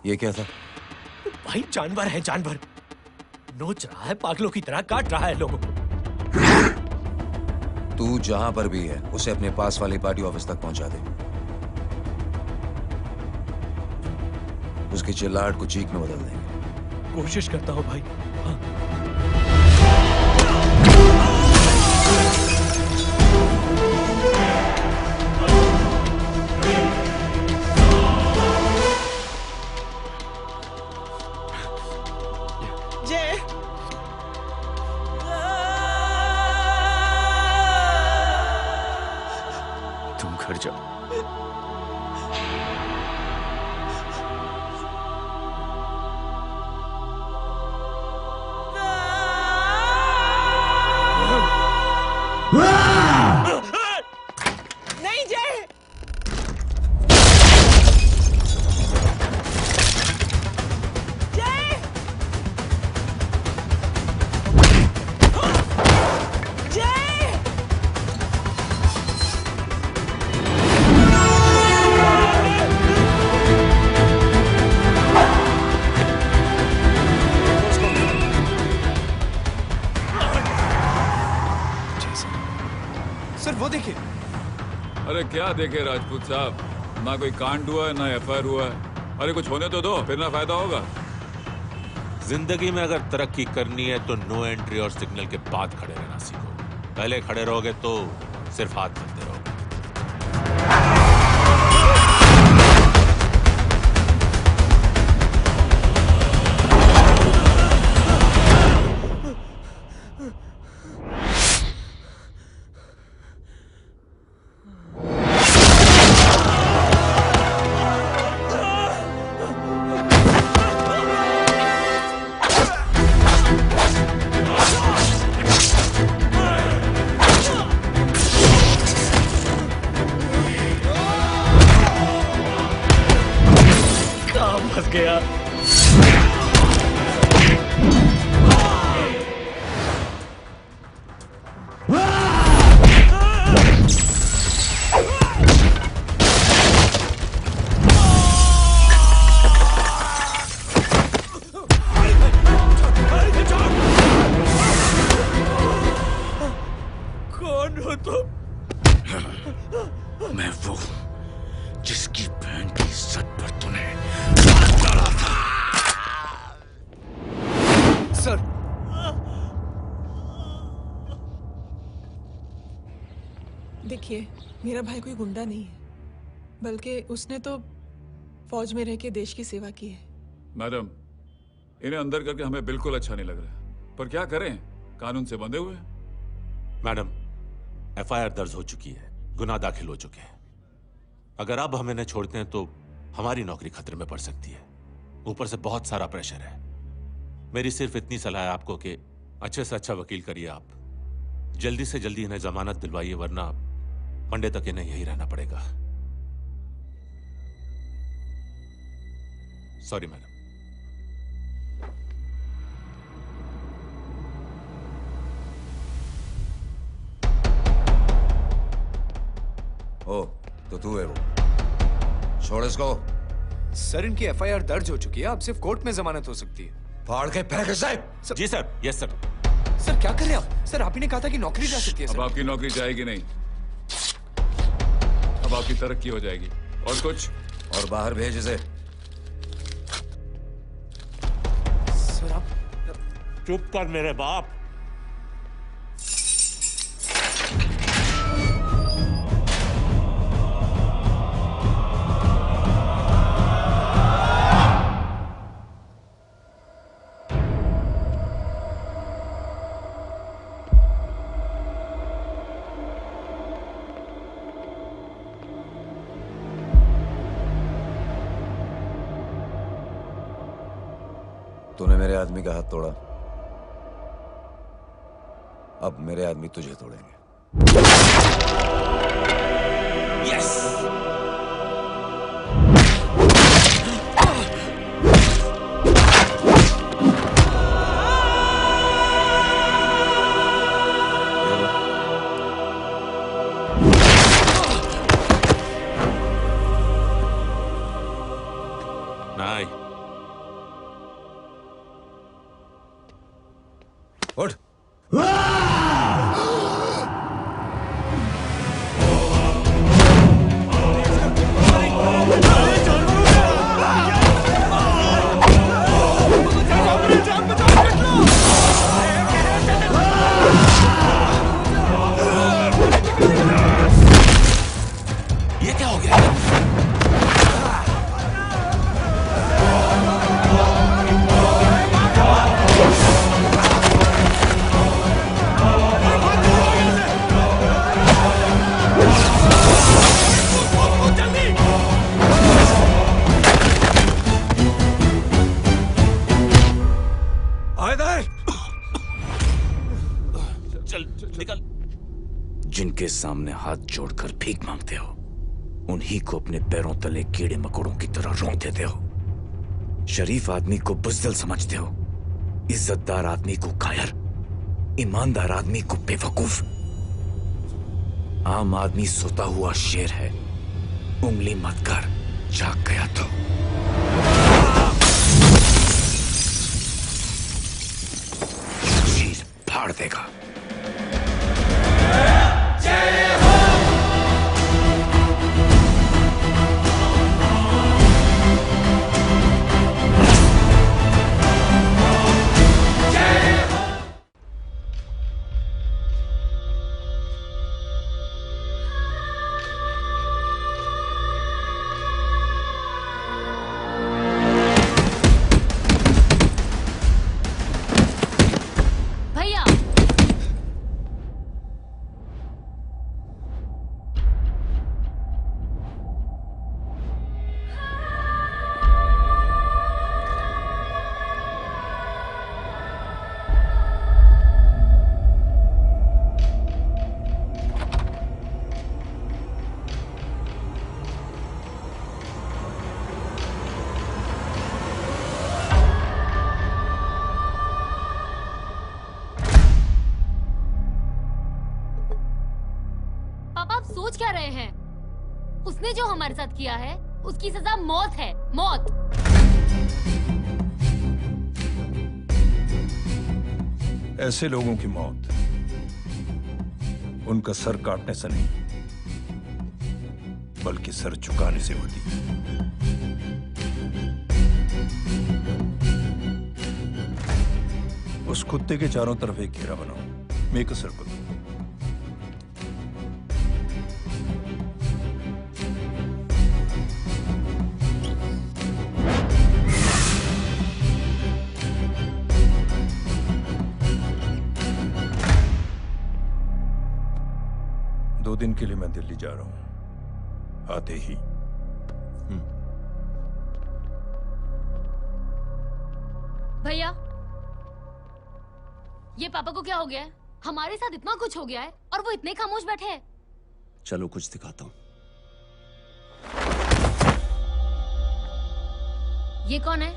ये क्या था? भाई जानवर है, जानवर नोच रहा है, पागलों की तरह काट रहा है लोगों को। तू जहां पर भी है उसे अपने पास वाली पार्टी ऑफिस तक पहुंचा दे। उसकी चिल्लाहट को चीख में बदल देंगे। कोशिश करता हूं भाई। हाँ। तुम घर जाओ। नहीं जय। जय। जय। सर वो देखिए। अरे क्या देखे राजपूत साहब, ना कोई कांड हुआ है ना एफआईआर हुआ है। अरे कुछ होने तो दो, फिर ना फायदा होगा। जिंदगी में अगर तरक्की करनी है तो नो एंट्री और सिग्नल के बाद खड़े रहना सीखो। पहले खड़े रहोगे तो सिर्फ हाथ चलते रहोगे। फंस गया। कौन हो तुम? मैं वो जिसकी बहन की इज्जत पर तूने सर देखिए, मेरा भाई कोई गुंडा नहीं है, बल्कि उसने तो फौज में रह के देश की सेवा की है। मैडम, इन्हें अंदर करके हमें बिल्कुल अच्छा नहीं लग रहा, पर क्या करें, कानून से बंधे हुए। मैडम, एफआईआर दर्ज हो चुकी है, गुनाह दाखिल हो चुके हैं। अगर अब हम इन्हें छोड़ते हैं तो हमारी नौकरी खतरे में पड़ सकती है। ऊपर से बहुत सारा प्रेशर है। मेरी सिर्फ इतनी सलाह है आपको कि अच्छे से अच्छा वकील करिए आप। जल्दी से जल्दी इन्हें जमानत दिलवाइए, वरना मंडे तक इन्हें यही रहना पड़ेगा। Sorry madam. ओ, तो तू है वो। छोड़ इसको। सर इनकी एफआईआर दर्ज हो चुकी है, अब सिर्फ कोर्ट में जमानत हो सकती है। फाड़ के फेंक साहब। जी सर। Yes sir. सर क्या कर रहे हैं आप? सर आप ही ने कहा था कि नौकरी जा सकती है। अब आपकी नौकरी जाएगी नहीं, अब आपकी तरक्की हो जाएगी। और कुछ? और बाहर भेज इसे। सर आप चुप कर मेरे बाप। तूने मेरे आदमी का हाथ तोड़ा, अब मेरे आदमी तुझे तोड़ेंगे। यस। नहीं, उठ। ये क्या हो गया? चल निकल। जिनके सामने हाथ जोड़कर भीख मांगते हो उन्हीं को अपने पैरों तले कीड़े मकोड़ों की तरह रौंद देते हो। शरीफ आदमी को बुज़दिल समझते हो, इज्जतदार आदमी को कायर, ईमानदार आदमी को बेवकूफ। आम आदमी सोता हुआ शेर है, उंगली मत कर, जाग गया तो। चीर फाड़ देगा। भैया पापा आप सोच क्या रहे हैं? उसने जो हमारे साथ किया है उसकी सजा मौत है, मौत। ऐसे लोगों की मौत उनका सर काटने से नहीं बल्कि सर झुकाने से होती है। उस कुत्ते के चारों तरफ एक घेरा बनाओ, मेक अ सर्कल। दो दिन के लिए मैं दिल्ली जा रहा हूं, आते ही। भैया ये पापा को क्या हो गया है? हमारे साथ इतना कुछ हो गया है और वो इतने खामोश बैठे हैं। चलो कुछ दिखाता हूं। ये कौन है?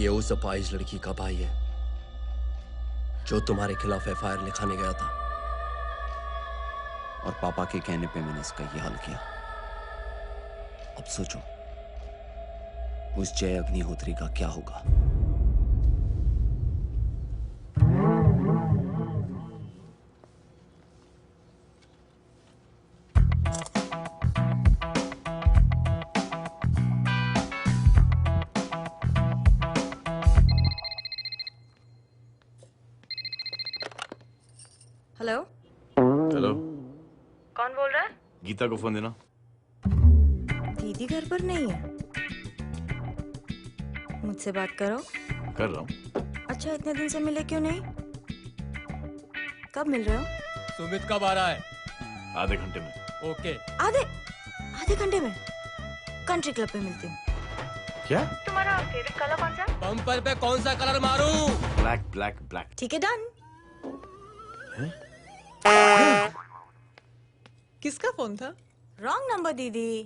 ये उस अपाहिज लड़की का भाई है जो तुम्हारे खिलाफ एफआईआर लिखाने गया था और पापा के कहने पे मैंने इसका ये हाल किया। अब सोचो उस जय अग्निहोत्री का क्या होगा। हेलो हेलो, कौन बोल रहा है? गीता को फोन देना। दीदी घर पर नहीं है। मुझसे बात करो। कर रहा हूँ। अच्छा इतने दिन से मिले क्यों नहीं? कब मिल रहे हो? सुमित कब आ रहा है? आधे घंटे में। ओके। आधे घंटे में कंट्री क्लब पे मिलती हूँ। क्या? तुम्हारा फेवरेट कलर कौन सा? बम्पर पे कौन सा कलर मारूं? Black black black. ठीक है डन। किसका फोन था? रॉन्ग नंबर दीदी।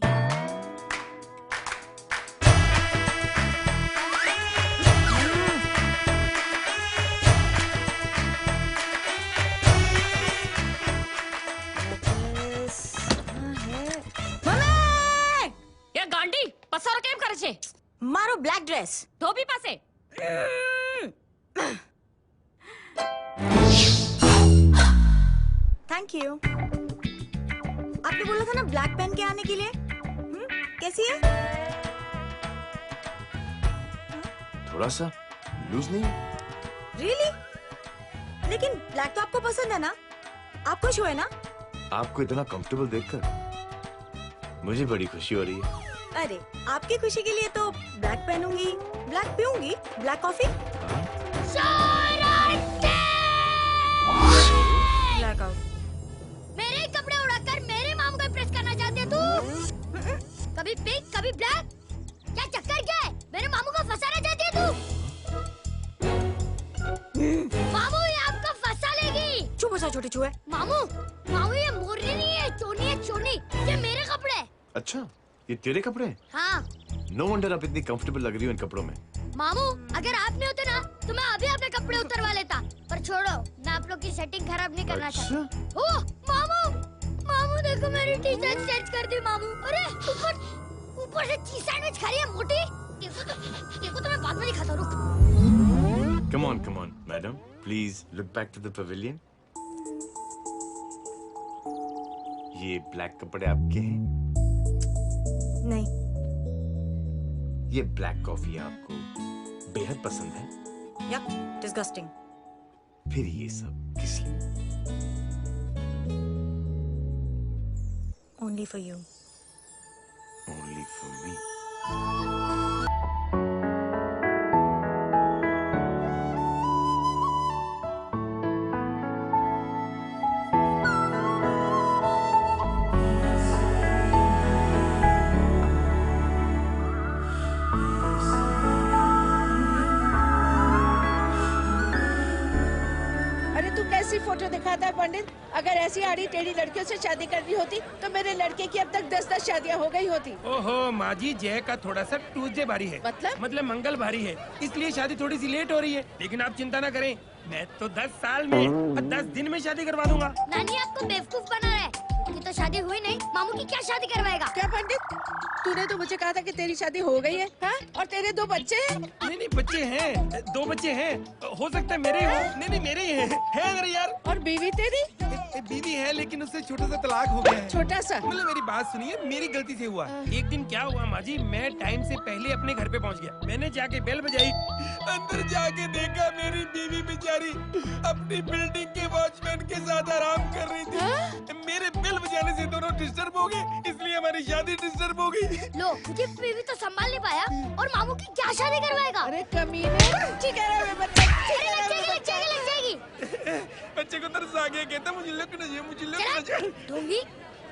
ये गांडी पसारो केम करे छे? मारो ब्लैक ड्रेस धोबी पासे। Thank you. आपने बोला था ना ब्लैक पेन के आने के लिए। कैसी है? थोड़ा सा लूज नहीं? रियली? लेकिन ब्लैक तो आपको पसंद है ना? आप खुश हुए ना? आपको इतना कंफर्टेबल देखकर मुझे बड़ी खुशी हो रही है। अरे आपकी खुशी के लिए तो ब्लैक पहनूंगी, ब्लैक पीऊंगी, ब्लैक कॉफी। Black out. मेरे कपड़े उड़ाकर मेरे मामू को इम्प्रेस करना चाहती है तू? कभी पिंक कभी ब्लैक, क्या चक्कर क्या है? मेरे मामू को फंसाना चाहती है तू? मामू ये आपको फंसा लेगी। चुप हो जा छोटे चूहे। मामू मामू ये मोरनी नहीं है, चोनी है चोनी। ये मेरे कपड़े हैं। अच्छा ये तेरे कपड़े हैं? हाँ। नो वंडर आप इतनी कंफर्टेबल लग रही हो इन कपड़ों में। मामू अगर आप नहीं होते ना तो मैं अभी अपने कपड़े उतरवा लेता, पर छोड़ो मैं आप लोग की सेटिंग खराब नहीं करना चाहता। ओह मामू मामू देखो मेरी टी शर्ट चेंज कर दी मामू। अरे ऊपर से चीज सैंडविच खा रही है मोटी। देखो तो मैं बाद में दिखाता हूँ, रुक। Come on, madam. Please look back to the pavilion. ये ब्लैक कपड़े आपके हैं? नहीं। ये ब्लैक कॉफी आपको बेहद पसंद है? Yup, disgusting. फिर ये सब किस लिए? Only for you. Only for me. Photo दिखाता है पंडित। अगर ऐसी आड़ी टेढ़ी लड़कियों से शादी करनी होती तो मेरे लड़के की अब तक 10-10 शादियां हो गई होती। ओहो माँ जी, जय का थोड़ा सा ट्यूसडे भारी है। मतलब मंगल भारी है, इसलिए शादी थोड़ी सी लेट हो रही है। लेकिन आप चिंता ना करें, मैं तो 10 साल में और 10 दिन में शादी करवा दूंगा। नानी आपको बेवकूफ बना रहा है कि तो शादी हुई नहीं, मामू की क्या शादी करवाएगा? क्या पंडित, तूने तो मुझे कहा था कि तेरी शादी हो गई है, हाँ? और तेरे 2 बच्चे हैं? नहीं बच्चे हैं, 2 बच्चे हैं। हो सकता है मेरे हो। नहीं मेरे ही हैं। है मेरे यार। और बीवी तेरी? बीवी है लेकिन उससे छोटा सा तलाक हो गया है। छोटा सा? मतलब मेरी बात सुनिए, मेरी गलती से हुआ। एक दिन क्या हुआ माँ जी, मैं टाइम से पहले अपने घर पे पहुँच गया। मैंने जाके बेल बजाई, अंदर जाके देखा मेरी बीवी बेचारी अपनी बिल्डिंग के वॉचमैन के साथ आराम कर रही थी। मेरे बेल बजाने से दोनों डिस्टर्ब हो गए, इसलिए हमारी शादी डिस्टर्ब हो गई। लो, मुझे बीवी तो संभाल नहीं पाया और मामू की क्या शादी करवाएगा? अरे कमीने, ठीक है रे बच्चा। लग जाएगी। बच्चे को तरस आ गया, कहता मुझे लगना चाहिए, मुझे लगना चाहिए। दूंगी,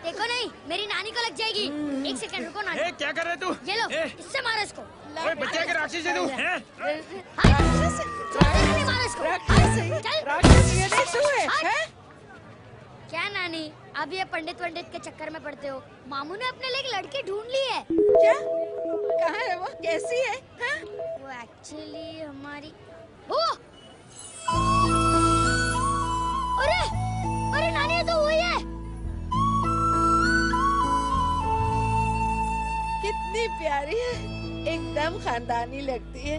देखो नहीं, मेरी नानी को लग जाएगी। 1 सेकंड रुको नानी। क्या कर रहे तू? ये लो, इससे मारो इसको। ओए बच्चे के राक्षस है तू, हैं? मारो इसको। चल। क्या नानी, अब ये पंडित के चक्कर में पड़ते हो? मामू ने अपने लिए एक लड़की ढूंढ ली है। क्या? कहाँ है वो? कैसी है? हाँ? वो एक्चुअली हमारी अरे नानी, ये तो वही है। कितनी प्यारी है, एकदम खानदानी लगती है।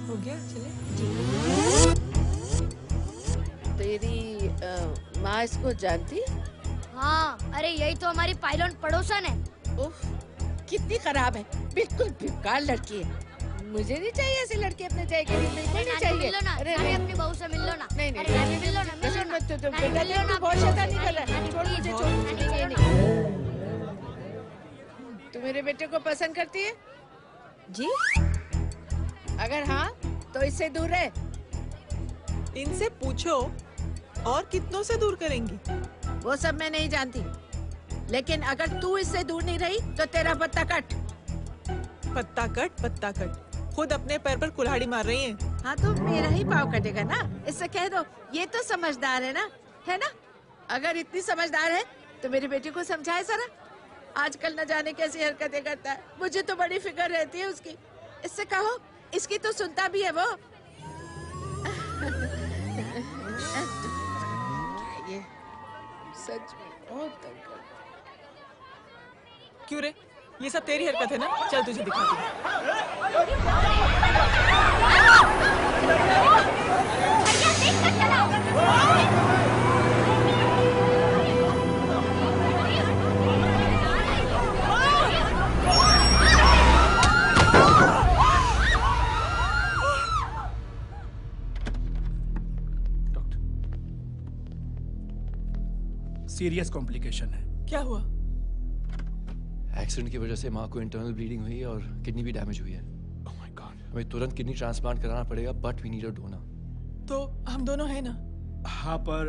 हो गया, चले। तेरी माँ इसको जानती? हाँ, अरे यही तो हमारी पायलट पड़ोसन है। उफ, कितनी खराब है, बिल्कुल बेकार लड़की है। मुझे नहीं चाहिए ऐसी लड़की अपने जय के लिए। नहीं चाहिए। मिल लो ना, अरे नानी अपनी बहू से मिल लो ना। नहीं अरे नानी मिल लो ना, मिल लो ना। बेटा देख, तू बहुत शैतानी कर रहा है। छोड़ मुझे, छोड़। तू मेरे बेटे को पसंद करती है? जी। अगर हाँ तो इससे दूर रहे। इनसे पूछो और कितनों से दूर करेंगी? वो सब मैं नहीं जानती, लेकिन अगर तू इससे दूर नहीं रही तो तेरा पत्ता कट। पत्ता कट। खुद अपने पैर पर कुल्हाड़ी मार रही हैं। हाँ तो मेरा ही पाँव कटेगा ना, इससे कह दो। ये तो समझदार है ना? अगर इतनी समझदार है तो मेरी बेटी को समझाए जरा। आजकल न जाने कैसी हरकतें करता है, मुझे तो बड़ी फिक्र रहती है उसकी। इससे कहो, इसकी तो सुनता भी है वो। ये सच में बहुत तंग करता है। क्यों रे, ये सब तेरी हरकत है ना? चल तुझे दिखाती हूँ। सीरियस कॉम्प्लिकेशन है। क्या हुआ? एक्सीडेंट की वजह से माँ को इंटरनल ब्लीडिंग हुई है और किडनी भी डैमेज हुई है। Oh my god. हमें तुरंत किडनी ट्रांसप्लांट कराना पड़ेगा, but we need a donor. तो हम दोनों हैं ना? हाँ, पर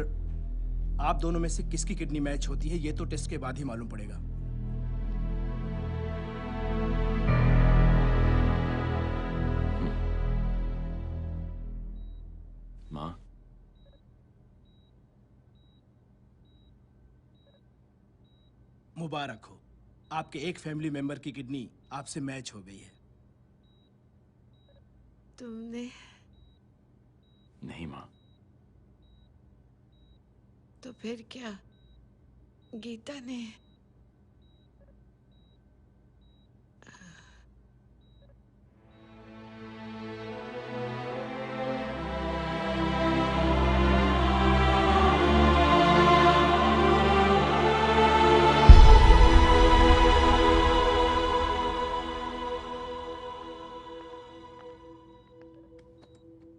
आप दोनों में से किसकी किडनी मैच होती है ये तो टेस्ट के बाद ही मालूम पड़ेगा। माँ, मुबारक हो, आपके एक फैमिली मेंबर की किडनी आपसे मैच हो गई है। तुमने? नहीं माँ। तो फिर क्या? गीता ने?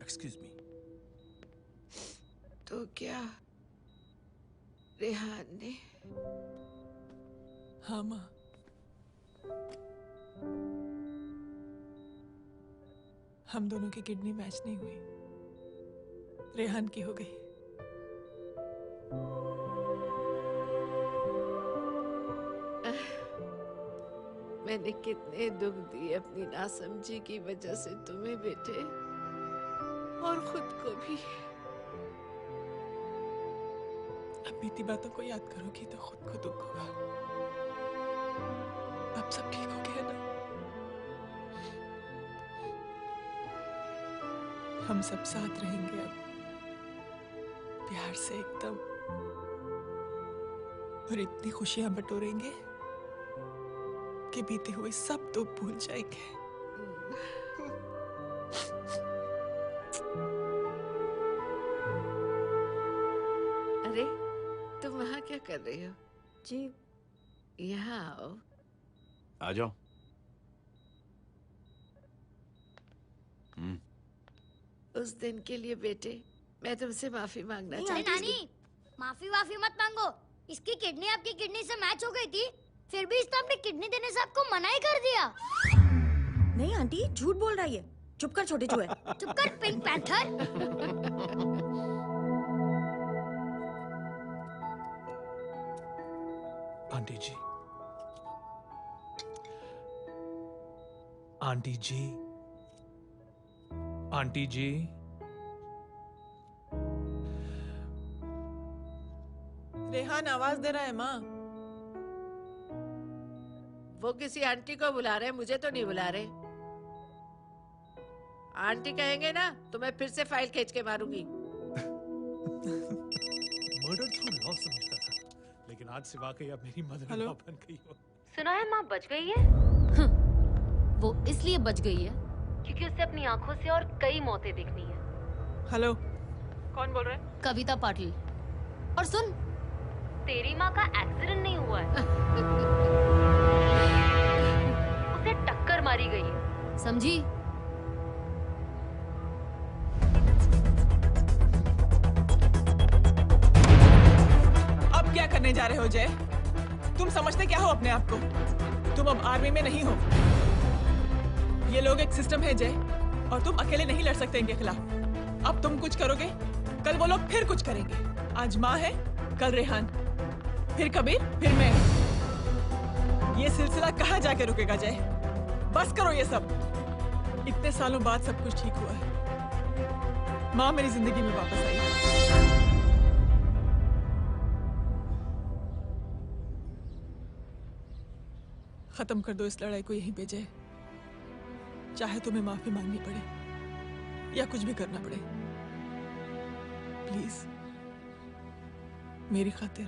Excuse me. तो क्या रेहान ने? हाँ माँ, हम दोनों की किडनी मैच नहीं हुई, रेहान की हो गई। मैंने कितने दुख दिए अपनी नासमझी की वजह से तुम्हें बेटे, और खुद को भी। अब बीती बातों को याद करोगी तो खुद को दुख होगा। अब सब ठीक हो गया ना? हम सब साथ रहेंगे अब, प्यार से एकदम, और इतनी खुशियां बटोरेंगे कि बीते हुए सब दुख भूल जाएंगे। अरे तुम वहाँ क्या कर रहे हो? जी यहाँ आओ। आ जाओ। उस दिन के लिए बेटे मैं तुमसे माफी मांगना अरे चाहती नानी, माफी वाफी मत मांगो। इसकी किडनी आपकी किडनी से मैच हो गई थी, फिर भी इसने अपनी किडनी देने से आपको मना ही कर दिया। नहीं आंटी, झूठ बोल रही है। चुप कर छोटे चूहे। चुप कर पिंक पैंथर। आंटी जी, आंटी जी, आंटी जी, रेहान आवाज दे रहा है माँ। वो किसी आंटी को बुला रहे हैं, मुझे तो नहीं बुला रहे। आंटी कहेंगे ना तो मैं फिर से फाइल खींच के मारूंगी। मर्डर थ्रू लॉ समझता था, लेकिन आज से वाकई अब मेरी मदर इन लॉ बन गई हो। सुना है माँ बच गई है। वो इसलिए बच गई है क्योंकि उसे अपनी आंखों से और कई मौतें देखनी है। हेलो, कौन बोल रहा है? कविता पाटिल। और सुन, तेरी माँ का एक्सीडेंट नहीं हुआ है, उसे टक्कर मारी गई है, समझी? अब क्या करने जा रहे हो जय? तुम समझते क्या हो अपने आप को? तुम अब आर्मी में नहीं हो। ये लोग एक सिस्टम है जय, और तुम अकेले नहीं लड़ सकते इनके खिलाफ। अब तुम कुछ करोगे, कल वो लोग फिर कुछ करेंगे। आज माँ है, कल रेहान, फिर कबीर, फिर मैं। ये सिलसिला कहाँ जाके रुकेगा जय? बस करो ये सब। इतने सालों बाद सब कुछ ठीक हुआ है। माँ मेरी जिंदगी में वापस आई। खत्म कर दो इस लड़ाई को यहीं पे जय। चाहे तुम्हें माफी मांगनी पड़े या कुछ भी करना पड़े, प्लीज मेरी खातिर।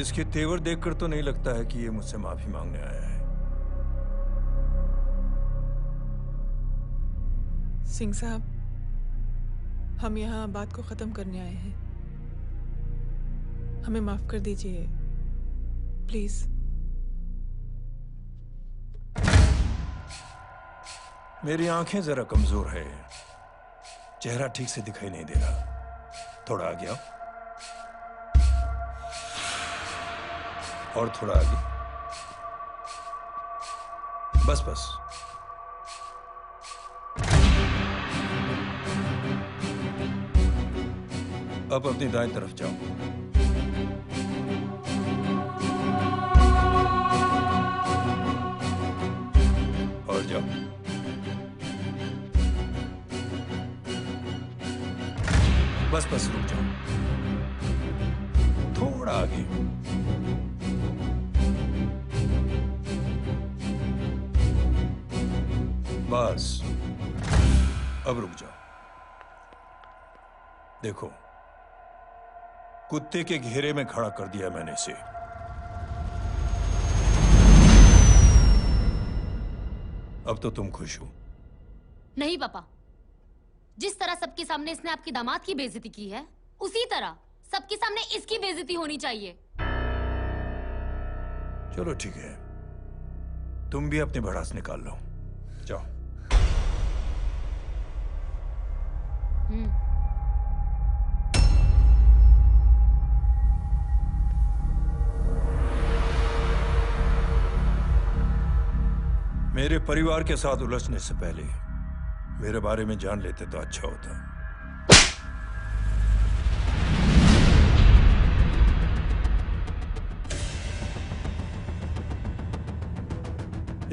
इसके तेवर देखकर तो नहीं लगता है कि ये मुझसे माफी मांगने आया है। सिंह साहब, हम यहाँ बात को खत्म करने आए हैं। हमें माफ कर दीजिए प्लीज। मेरी आंखें जरा कमजोर है, चेहरा ठीक से दिखाई नहीं दे रहा। थोड़ा आगे आओ। और थोड़ा आगे। बस बस। अब अपनी दाएं तरफ जाओ। और जाओ। बस बस रुक जाओ। थोड़ा आगे। बस अब रुक जाओ। देखो, कुत्ते के घेरे में खड़ा कर दिया मैंने इसे। अब तो तुम खुश हो? नहीं पापा, जिस तरह सबके सामने इसने आपकी दामाद की बेइज्जती की है, उसी तरह सबके सामने इसकी बेइज्जती होनी चाहिए। चलो ठीक है, तुम भी अपनी भड़ास निकाल लो। जाओ। मेरे परिवार के साथ उलझने से पहले मेरे बारे में जान लेते तो अच्छा होता।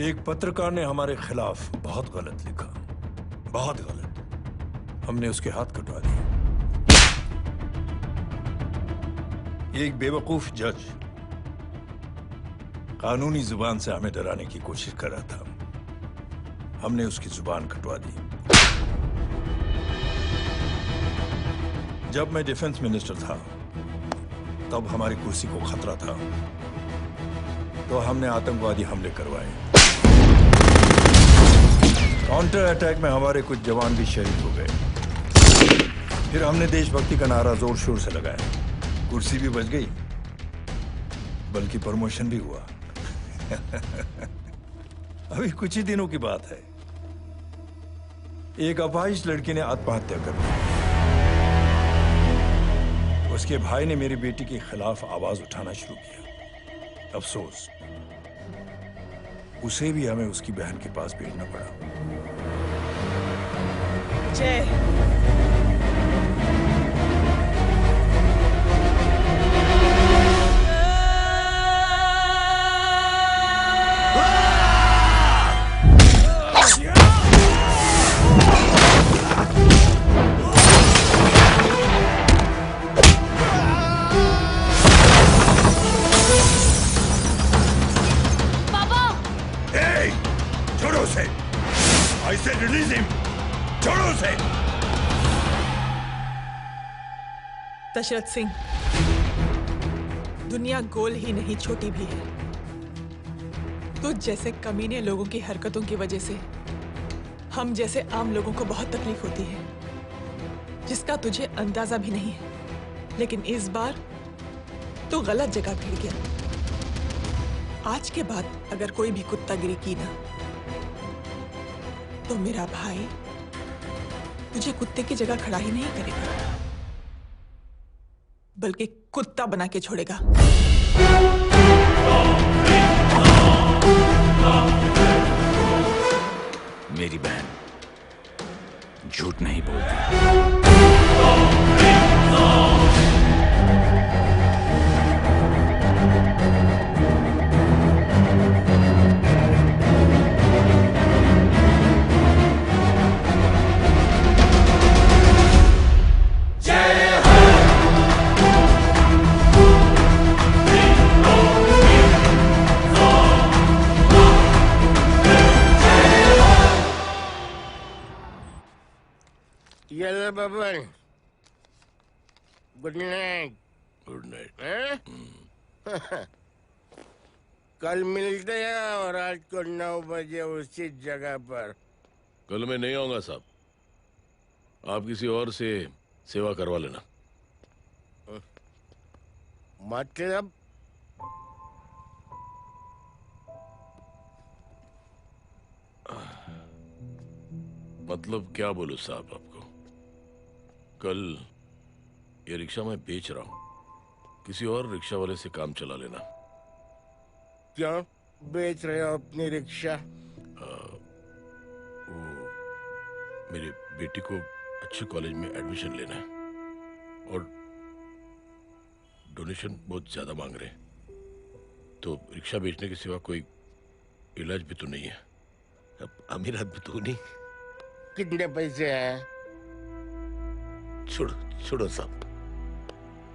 एक पत्रकार ने हमारे खिलाफ बहुत गलत लिखा, बहुत गलत। हमने उसके हाथ कटवा दिए। एक बेवकूफ जज कानूनी जुबान से हमें डराने की कोशिश कर रहा था। हमने उसकी जुबान कटवा दी। जब मैं डिफेंस मिनिस्टर था, तब हमारी कुर्सी को खतरा था, तो हमने आतंकवादी हमले करवाए। काउंटर अटैक में हमारे कुछ जवान भी शहीद हो गए। फिर हमने देशभक्ति का नारा जोर शोर से लगाया। कुर्सी भी बच गई, बल्कि प्रमोशन भी हुआ। अभी कुछ ही दिनों की बात है, एक अपाहिज लड़की ने आत्महत्या कर ली। उसके भाई ने मेरी बेटी के खिलाफ आवाज उठाना शुरू किया। अफसोस, उसे भी हमें उसकी बहन के पास भेजना पड़ा। जय। दशरथ सिंह, दुनिया गोल ही नहीं छोटी भी है। तो जैसे कमीने लोगों की हरकतों की वजह से हम जैसे आम लोगों को बहुत तकलीफ होती है, जिसका तुझे अंदाजा भी नहीं है। लेकिन इस बार तो गलत जगह भिड़ गया। आज के बाद अगर कोई भी कुत्तागिरी की ना, तो मेरा भाई तुझे कुत्ते की जगह खड़ा ही नहीं करेगा, बल्कि कुत्ता बना के छोड़ेगा। मेरी बहन झूठ नहीं बोलती। ये Baban, good night. Good night. कल मिलते हैं और आज को 9 बजे उसी जगह पर। कल मैं नहीं आऊंगा साहब, आप किसी और से सेवा करवा लेना। मतलब? मतलब क्या बोलूं साहब आपको? कल ये रिक्शा मैं बेच रहा हूँ, किसी और रिक्शा वाले से काम चला लेना। क्यों बेच रहे हो अपनी रिक्शा? वो मेरे बेटी को अच्छे कॉलेज में एडमिशन लेना है और डोनेशन बहुत ज्यादा मांग रहे हैं, तो रिक्शा बेचने के सिवा कोई इलाज भी तो नहीं है। अब अमीर आदमी तो नहीं। कितने पैसे हैं? छोड़ो साहब।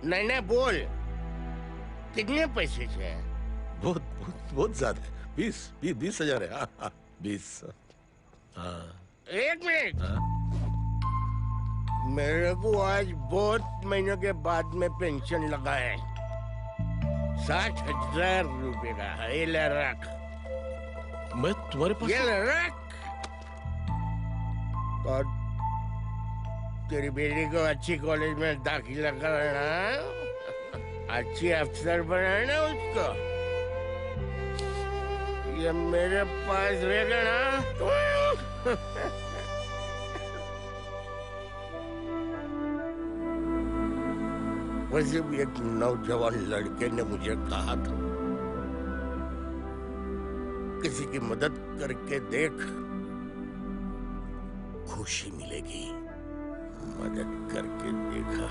नहीं बोल, कितने पैसे हैं? बहुत ज्यादा है। 20,000 है। हाँ 20। हाँ 1 मिनट। मेरे को आज बहुत महीनों के बाद में पेंशन लगा है, 60,000 रुपए का। ये ले रख। मैं तुम्हारे पास? ये ले रख। और तेरी बेटी को अच्छी कॉलेज में दाखिला कराना, अच्छी अफसर बनाना उसको। ये मेरे पास रहेगा ना। वैसे भी एक नौजवान लड़के ने मुझे कहा था, किसी की मदद करके देख, खुशी मिलेगी। मदद करके देखा,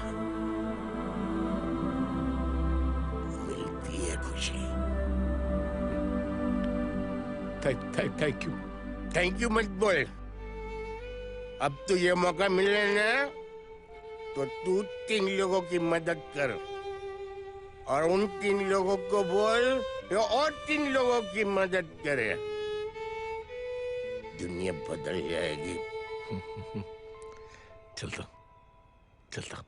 मिलती है खुशी। थैंक यू मत बोल। अब तो ये मौका मिले ना, तो तू 3 लोगों की मदद कर और उन 3 लोगों को बोल जो और 3 लोगों की मदद करे। दुनिया बदल जाएगी। चलता।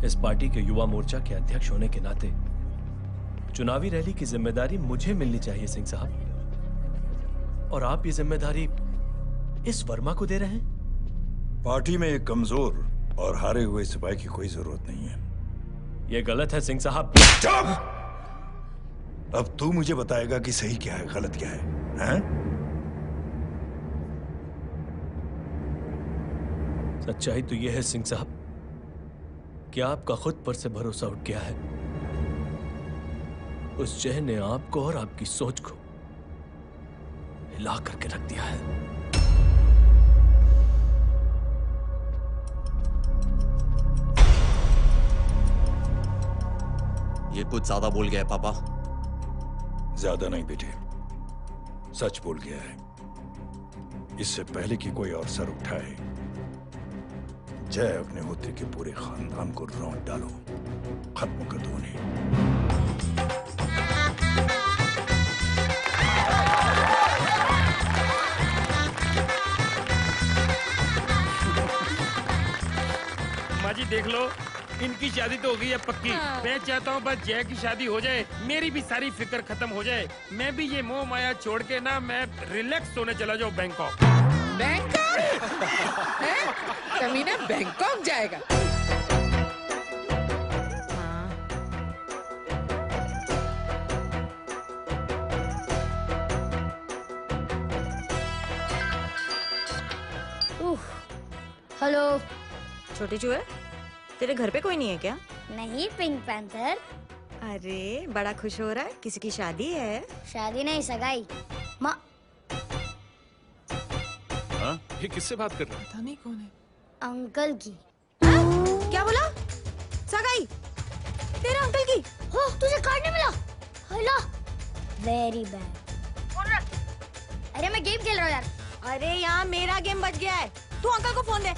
इस पार्टी के युवा मोर्चा के अध्यक्ष होने के नाते चुनावी रैली की जिम्मेदारी मुझे मिलनी चाहिए सिंह साहब, और आप ये जिम्मेदारी इस वर्मा को दे रहे हैं। पार्टी में एक कमजोर और हारे हुए सिपाही की कोई जरूरत नहीं है। ये गलत है सिंह साहब। अब तू मुझे बताएगा कि सही क्या है, गलत क्या है? सच्चाई तो यह है सिंह साहब कि आपका खुद पर से भरोसा उठ गया है। उस जय ने आपको और आपकी सोच को हिला करके रख दिया है। ये कुछ ज्यादा बोल गया है पापा। ज्यादा नहीं बेटे, सच बोल गया है। इससे पहले कि कोई और सर उठाए, जय अग्निहोत्री के पूरे खानदान को रौंद डालो, खत्म कर दो उन्हें। माँ जी देख लो, इनकी शादी तो हो गई है पक्की। हाँ। मैं चाहता हूँ बस जय की शादी हो जाए, मेरी भी सारी फिक्र खत्म हो जाए। मैं भी ये मोह माया छोड़ के ना, मैं रिलैक्स होने चला जाऊँ बैंकॉक। बैंकॉक? कमीना बैंकॉक जाएगा? हेलो। छोटी चूहे, तेरे घर पे कोई नहीं है क्या? नहीं, पिंक पैंथर। अरे बड़ा खुश हो रहा है, किसी की शादी है? शादी नहीं, सगाई। माँ ये किससे बात कर रहा है? पता नहीं कौन है। अंकल की। क्या बोला? सगाई? तेरे अंकल की? हो, तुझे कार्ड नहीं मिला? Hello, very bad. अरे मैं गेम खेल रहा हूँ यार। अरे यहाँ मेरा गेम बच गया है, तू अंकल को फोन दे।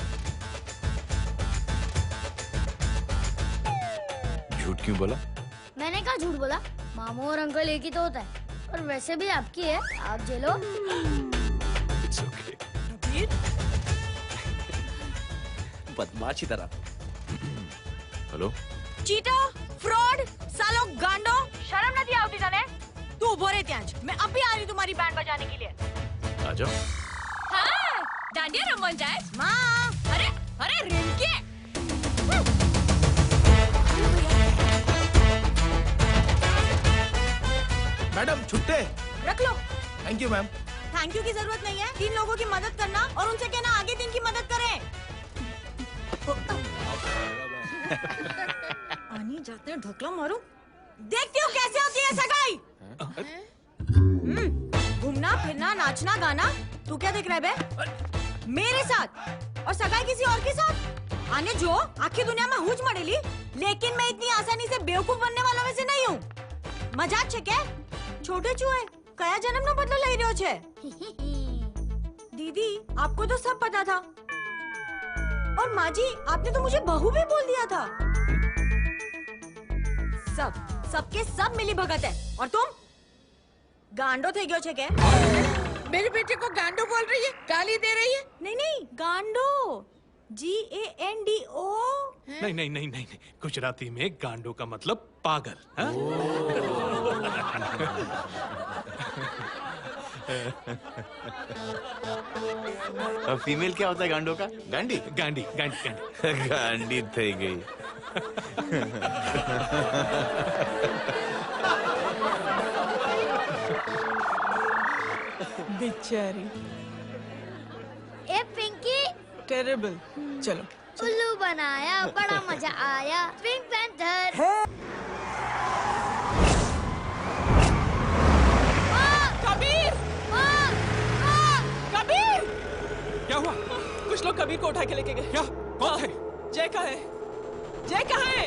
झूठ क्यों बोला? मैंने कहा झूठ बोला? मामू और अंकल एक ही तो होता है, और वैसे भी आपकी है, आप झेलो। It's okay. बदमाशी तरह। हेलो, चीटा, फ्रॉड, सालो गांडो, शर्म नहीं आवती तने? तू उभो रे त्यांज, मैं अभी आ रही तुम्हारी बैंड बजाने के लिए। आ जाओ। हाँ, डांडिया रमन जाए। माँ, अरे रिंकी। मैडम छुट्टे। रख लो। Thank you ma'am. Thank you की जरूरत नहीं है, 3 लोगों की मदद करना और उनसे कहना आगे 3 की मदद करें। आनी जाते हैं ढोकला मारो। देखती हूँ कैसे होती है सगाई। घूमना फिरना नाचना गाना, तू क्या देख रहा है बे? मेरे साथ और सगाई किसी और के साथ? आने जो आखिर दुनिया में हुज मड़ेली, लेकिन मैं इतनी आसानी से बेवकूफ बनने वालों में से नहीं हूँ। मजाक छे क्या? छोटे चूहे कया जन्म नो बदलो लई रह्यो छे। दीदी आपको तो सब पता था, और माँ जी आपने तो मुझे बहू भी बोल दिया था। सबके सब मिली भगत है, और तुम गांडो थे गयो छे क्या? मेरे बेटे को गांडो बोल रही है, गाली दे रही है? नहीं गांडो, GANDO। नहीं, गुजराती में गांडो का मतलब पागल। हाँ? फीमेल क्या होता है गांडो का? गांडी। गांडी थी गई। बेचारी। ए पिंकी। टेरिबल। चलो। उल्लू बनाया, बड़ा मजा आया। Pink panther. कबीर! कबीर! क्या हुआ? कुछ लोग कबीर को उठा के लेके गए। क्या? कौन है? जय कहाँ है? जय कहाँ है?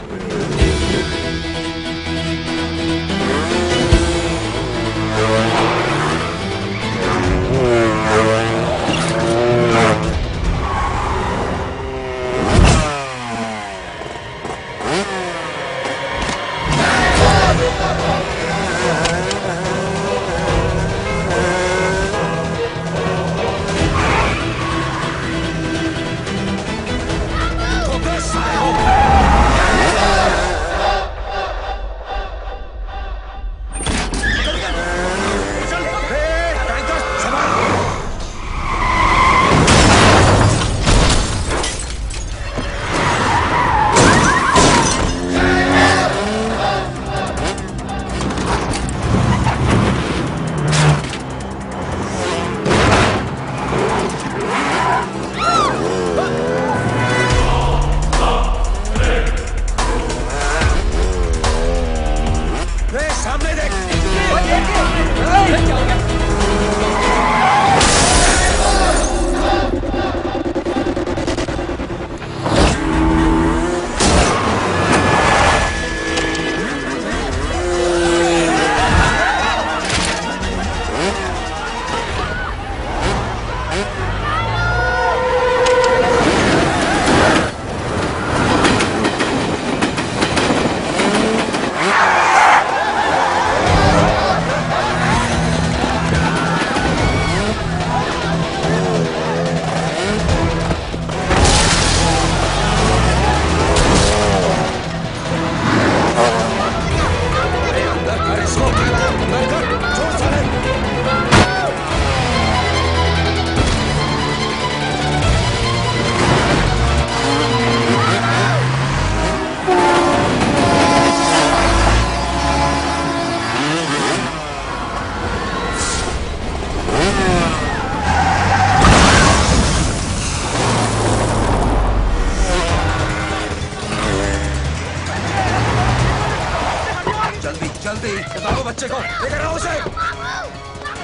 जल्दी बताओ बच्चे को, लेकर आओ उसे।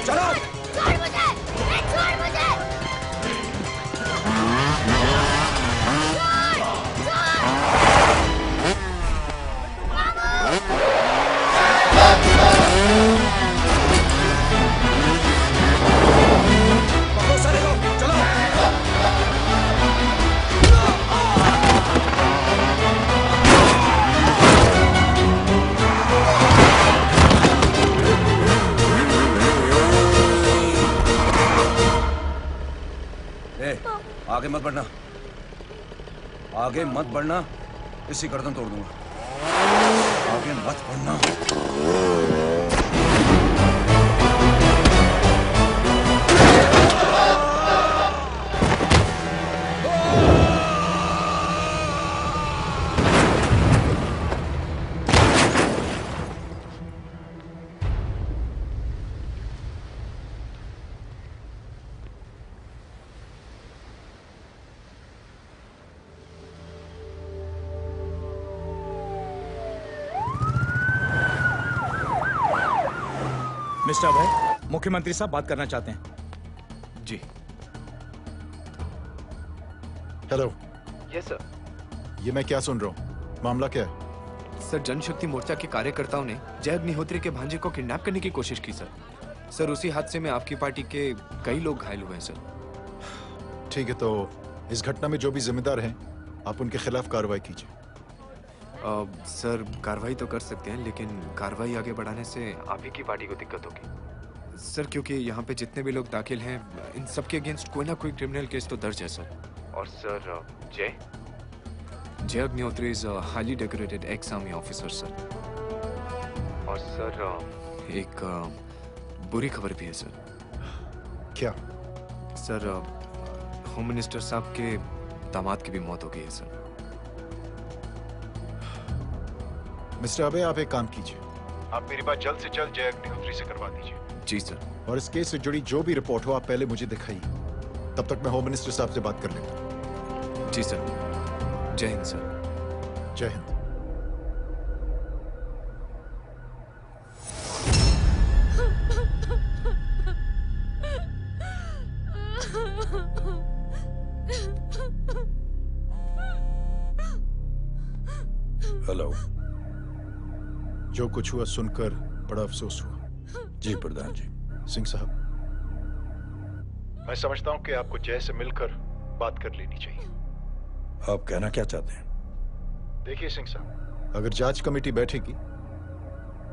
चलो। छोड़ मुझे, छोड़ मुझे। आगे मत बढ़ना, आगे मत बढ़ना, इसी गर्दन तोड़ दूंगा। आगे मत बढ़ना। मिस्टर अभय, मुख्यमंत्री साहब बात करना चाहते हैं। जी। हेलो। Yes sir. ये मैं क्या सुन रहा हूँ? मामला क्या है? सर, जनशक्ति मोर्चा के कार्यकर्ताओं ने जय अग्निहोत्री के भांजे को किडनैप करने की कोशिश की सर। सर, उसी हादसे में आपकी पार्टी के कई लोग घायल हुए हैं सर। ठीक है, तो इस घटना में जो भी जिम्मेदार हैं, आप उनके खिलाफ कार्रवाई कीजिए। सर, कार्रवाई तो कर सकते हैं, लेकिन कार्रवाई आगे बढ़ाने से आप ही की पार्टी को दिक्कत होगी सर, क्योंकि यहाँ पे जितने भी लोग दाखिल हैं, इन सबके अगेंस्ट कोई ना कोई क्रिमिनल केस तो दर्ज है सर। और सर, जय Agnihotri is highly decorated ex army officer sir. और सर, एक बुरी खबर भी है सर। क्या? सर, होम मिनिस्टर साहब के दामाद की भी मौत हो गई है सर। मिस्टर अबे, आप एक काम कीजिए, आप मेरी बात जल्द से जल्द जय अग्निहोत्री से करवा दीजिए। जी सर। और इस केस से जुड़ी जो भी रिपोर्ट हो, आप पहले मुझे दिखाइए। तब तक मैं होम मिनिस्टर साहब से बात कर लेता। जी सर। जय हिंद सर। जय हिंद। हेलो। जो कुछ हुआ सुनकर बड़ा अफसोस हुआ। जी प्रधान जी। सिंह साहब, मैं समझता हूं कि आपको जय से मिलकर बात कर लेनी चाहिए। आप कहना क्या चाहते हैं? देखिए सिंह साहब, अगर जांच कमेटी बैठेगी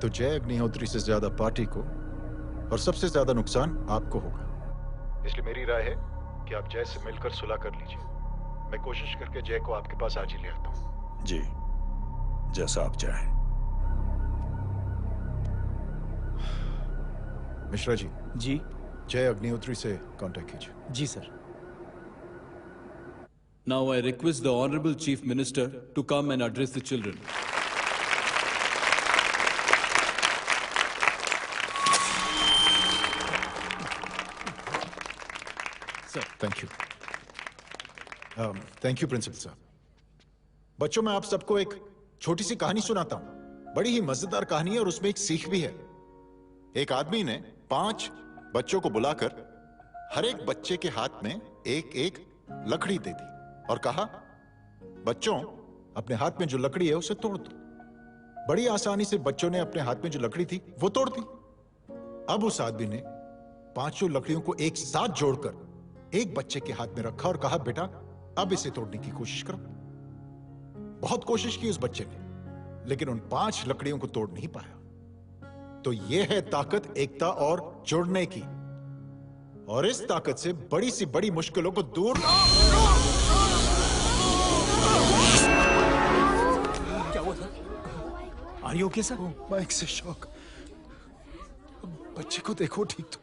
तो जय अग्निहोत्री से ज्यादा पार्टी को और सबसे ज्यादा नुकसान आपको होगा। इसलिए मेरी राय है कि आप जय से मिलकर सुलह कर लीजिए। मैं कोशिश करके जय को आपके पास आज ही ले आता हूं। जी, जैसा आप चाहें। मिश्रा जी। जी। जय अग्निहोत्री से कांटेक्ट कीजिए। जी sir. Now I request the Honorable Chief Minister to come and address the children. Sir, thank you. Thank you, principal साहब। बच्चों, मैं आप सबको एक छोटी सी कहानी सुनाता हूं। बड़ी ही मजेदार कहानी है और उसमें एक सीख भी है। एक आदमी ने 5 बच्चों को बुलाकर हर एक बच्चे के हाथ में एक एक लकड़ी दे दी और कहा, बच्चों, अपने हाथ में जो लकड़ी है उसे तोड़ दो। बड़ी आसानी से बच्चों ने अपने हाथ में जो लकड़ी थी वो तोड़ दी। अब उस आदमी ने 5 लकड़ियों को एक साथ जोड़कर एक बच्चे के हाथ में रखा और कहा, बेटा, अब इसे तोड़ने की कोशिश करो। बहुत कोशिश की उस बच्चे ने, लेकिन उन 5 लकड़ियों को तोड़ नहीं पाया। तो यह है ताकत एकता और जुड़ने की। और इस ताकत से बड़ी सी बड़ी मुश्किलों को दूर। क्या हुआ sir? Are you okay sir? Mike से शॉक। बच्चे को देखो ठीक तो।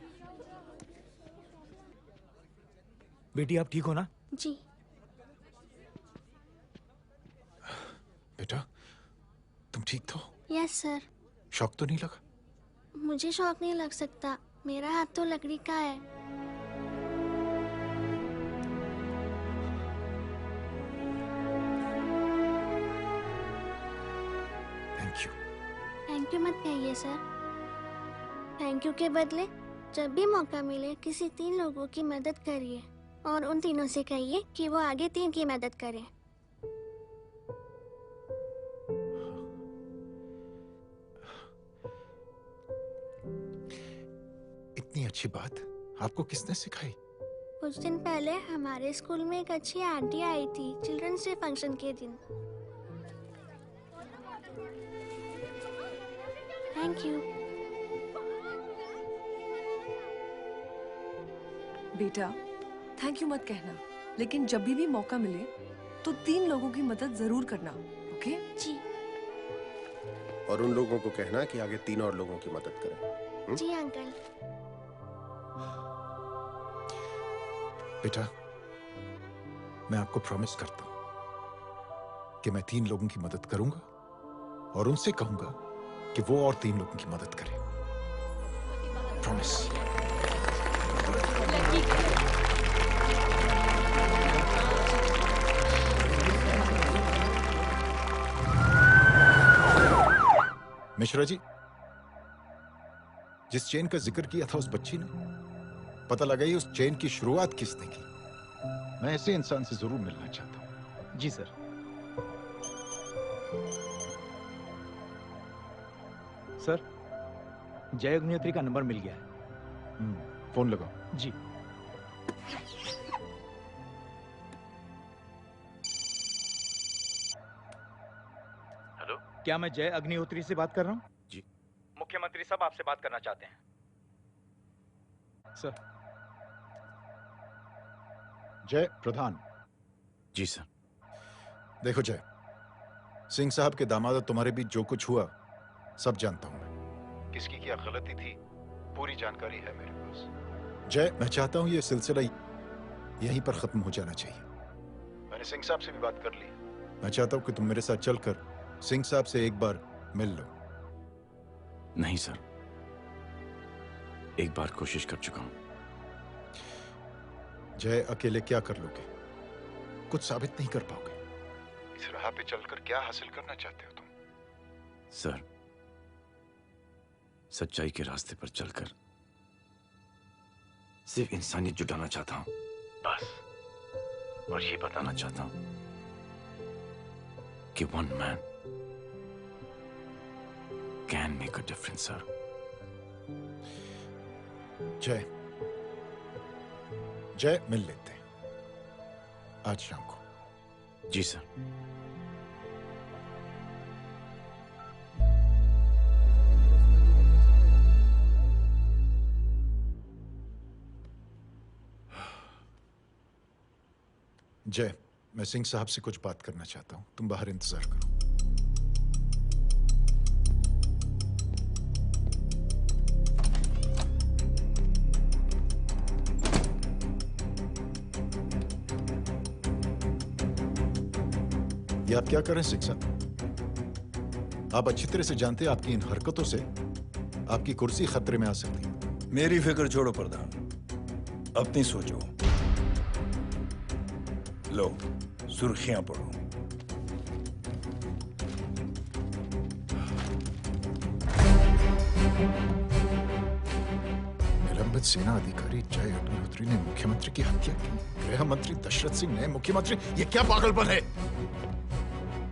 बेटी, आप ठीक हो ना? जी। बेटा, तुम ठीक तो? Yes sir. शॉक तो नहीं लगा? मुझे शौक नहीं लग सकता, मेरा हाथ तो लकड़ी का है। Thank you. थैंक यू मत कहिए सर। थैंक यू के बदले जब भी मौका मिले किसी 3 लोगों की मदद करिए और उन तीनों से कहिए कि वो आगे 3 की मदद करें। इतनी अच्छी बात आपको किसने सिखाई? कुछ दिन पहले हमारे स्कूल में एक अच्छी आंटी आई थी चिल्ड्रंस डे फंक्शन के दिन। Thank you. बेटा, थैंक यू मत कहना, लेकिन जब भी मौका मिले तो 3 लोगों की मदद जरूर करना, ओके? जी। और उन लोगों को कहना कि आगे 3 और लोगों की मदद करें। जी अंकल। बेटा, मैं आपको प्रॉमिस करता हूं कि मैं 3 लोगों की मदद करूंगा और उनसे कहूंगा कि वो और 3 लोगों की मदद करें। प्रॉमिस। मिश्रा जी। जिस चेन का जिक्र किया था उस बच्ची ने, पता लगा ही उस चेन की शुरुआत किसने की। मैं ऐसे इंसान से जरूर मिलना चाहता हूँ। जी सर। सर, जय अग्निहोत्री का नंबर मिल गया है। फोन लगाओ। जी। हेलो, क्या मैं जय अग्निहोत्री से बात कर रहा हूँ? जी। मुख्यमंत्री साहब आपसे बात करना चाहते हैं। सर। जय प्रधान। जी सर। देखो जय, सिंह साहब के दामाद और तुम्हारे बीच जो कुछ हुआ सब जानता हूं मैं। किसकी क्या गलती थी पूरी जानकारी है मेरे पास। जय, मैं चाहता हूं ये सिलसिला यहीं पर खत्म हो जाना चाहिए। मैंने सिंह साहब से भी बात कर ली। मैं चाहता हूं कि तुम मेरे साथ चलकर सिंह साहब से एक बार मिल लो। नहीं सर, एक बार कोशिश कर चुका हूं। जय, अकेले क्या कर लोगे? कुछ साबित नहीं कर पाओगे। इस राह पे चलकर क्या हासिल करना चाहते हो तुम? सर, सच्चाई के रास्ते पर चलकर सिर्फ इंसानियत जुटाना चाहता हूं, बस। और ये बताना चाहता हूं कि one man can make a difference sir. जय, जय, मिल लेते हैं आज शाम को। जी सर। जय, मैं सिंह साहब से कुछ बात करना चाहता हूं। तुम बाहर इंतजार करो। ये आप क्या कर रहे हैं सिंह साहब? आप अच्छी तरह से जानते हैं आपकी इन हरकतों से आपकी कुर्सी खतरे में आ सकती है। मेरी फिक्र छोड़ो प्रधान, अपनी सोचो। लो, सुर्खियां पढ़ो। निलंबित सेना अधिकारी जय अग्निहोत्री ने मुख्यमंत्री की हत्या की। गृह मंत्री दशरथ सिंह ने मुख्यमंत्री, ये क्या पागलपन है?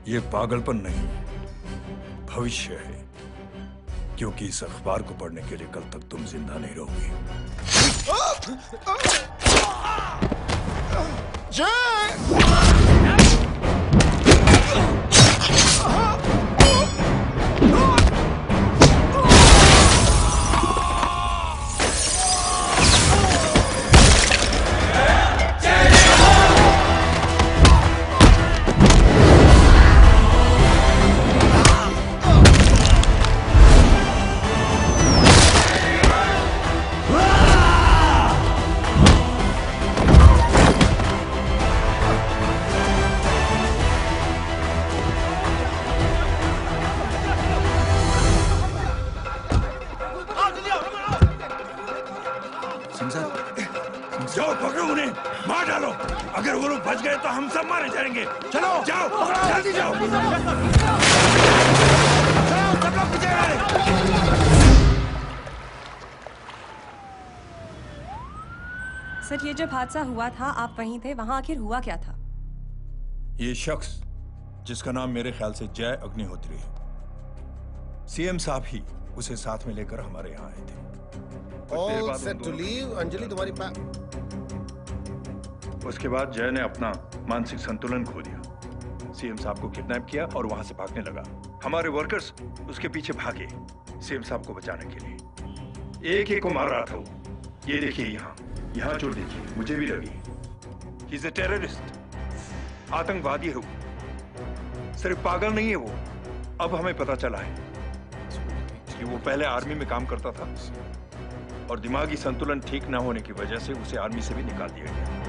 ये पागलपन नहीं, भविष्य है, क्योंकि इस अखबार को पढ़ने के लिए कल तक तुम जिंदा नहीं रहोगे। जाओ पकड़ो उन्हें, मार डालो। अगर वो लोग बच गए तो हम सब मारे जाएंगे। चलो जाओ, जल्दी जाओ। सर, ये जब हादसा हुआ था आप वहीं थे, वहां आखिर हुआ क्या था? ये शख्स जिसका नाम मेरे ख्याल से जय अग्निहोत्री है, सीएम साहब ही उसे साथ में लेकर हमारे यहाँ आए थे। All set to leave. Anjali तुम्हारी उसके बाद जय ने अपना मानसिक संतुलन खो दिया, सीएम साहब को किडनैप किया और वहां से भागने लगा। हमारे वर्कर्स उसके पीछे भागे सीएम साहब को बचाने के लिए। एक को मार रहा था वो। ये देखिए यहाँ चोट देखिए, मुझे भी लगी। ही इज अ टेररिस्ट, आतंकवादी है वो। सिर्फ पागल नहीं है वो, अब हमें पता चला है कि वो पहले आर्मी में काम करता था और दिमागी संतुलन ठीक न होने की वजह से उसे आर्मी से भी निकाल दिया गया।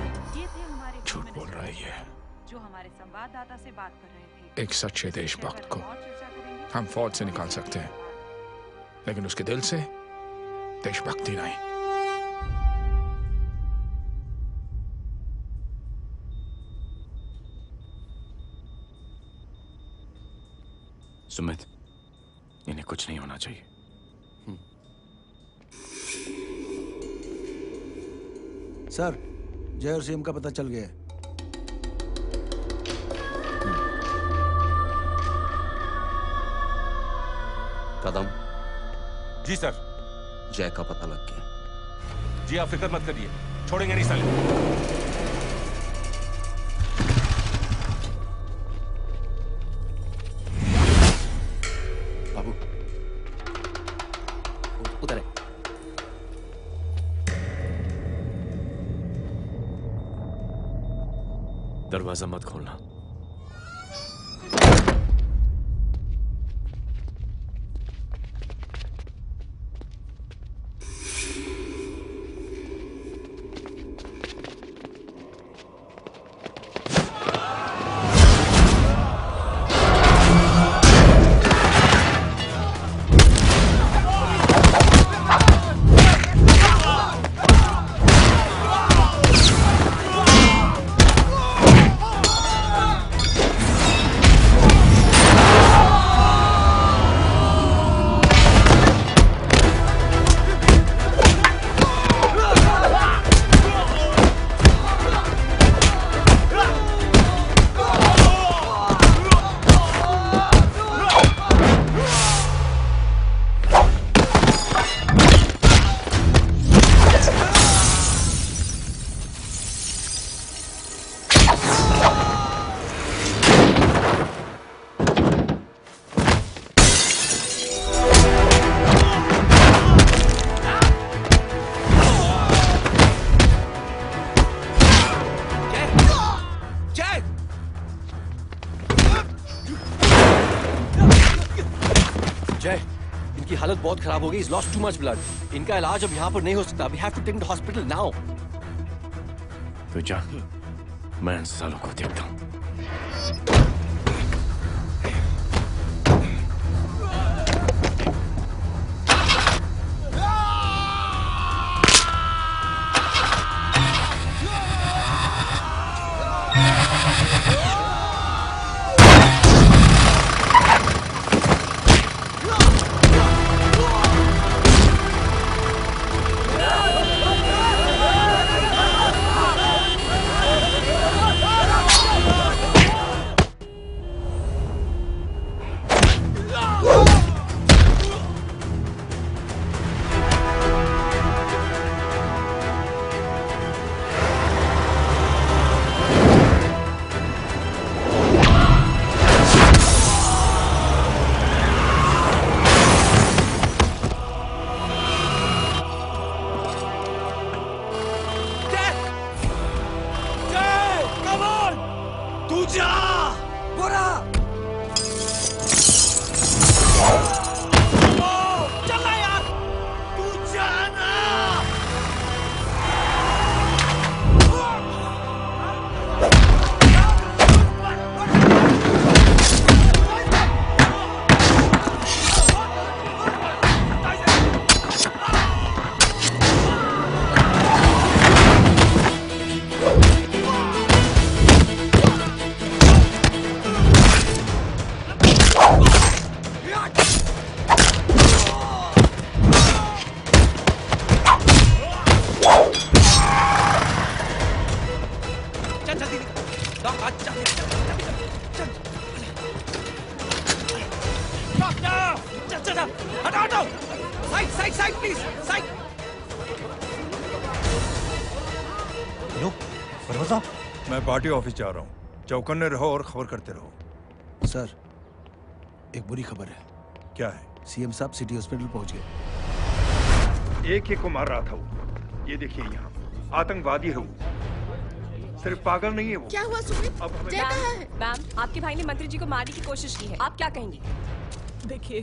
झूठ बोल रहा है ये। जो हमारे संवाददाता से बात कर रहे थे। एक सच्चे देशभक्त को हम फौज से निकाल सकते हैं, लेकिन उसके दिल से देशभक्ति नहीं। सुमित, इन्हें कुछ नहीं होना चाहिए। सर, जय और सीएम का पता चल गया है। कदम। जी सर। जय का पता लग गया। जी आप फिक्र मत करिए, छोड़ेंगे नहीं साले। उधर है। दरवाजा मत खोलना। इनकी हालत बहुत खराब हो गई। He's lost too much blood. इनका इलाज अब यहाँ पर नहीं हो सकता। We have to take him to hospital now. तो जा, मैं इन सालों को देखता हूँ। मैं पार्टी ऑफिस जा रहा हूँ। चौकन्ने रहो और खबर करते रहो। सर, एक बुरी खबर है। क्या है? सीएम साहब सिटी हॉस्पिटल पहुंच गए। एक को मार रहा था वो। ये देखिए यहाँ आतंकवादी है वो। सिर्फ पागल नहीं है वो। क्या हुआ सुमित? जय कहाँ है? मैम, आपके भाई ने मंत्री जी को मारने की कोशिश की है। आप क्या कहेंगी? देखिए,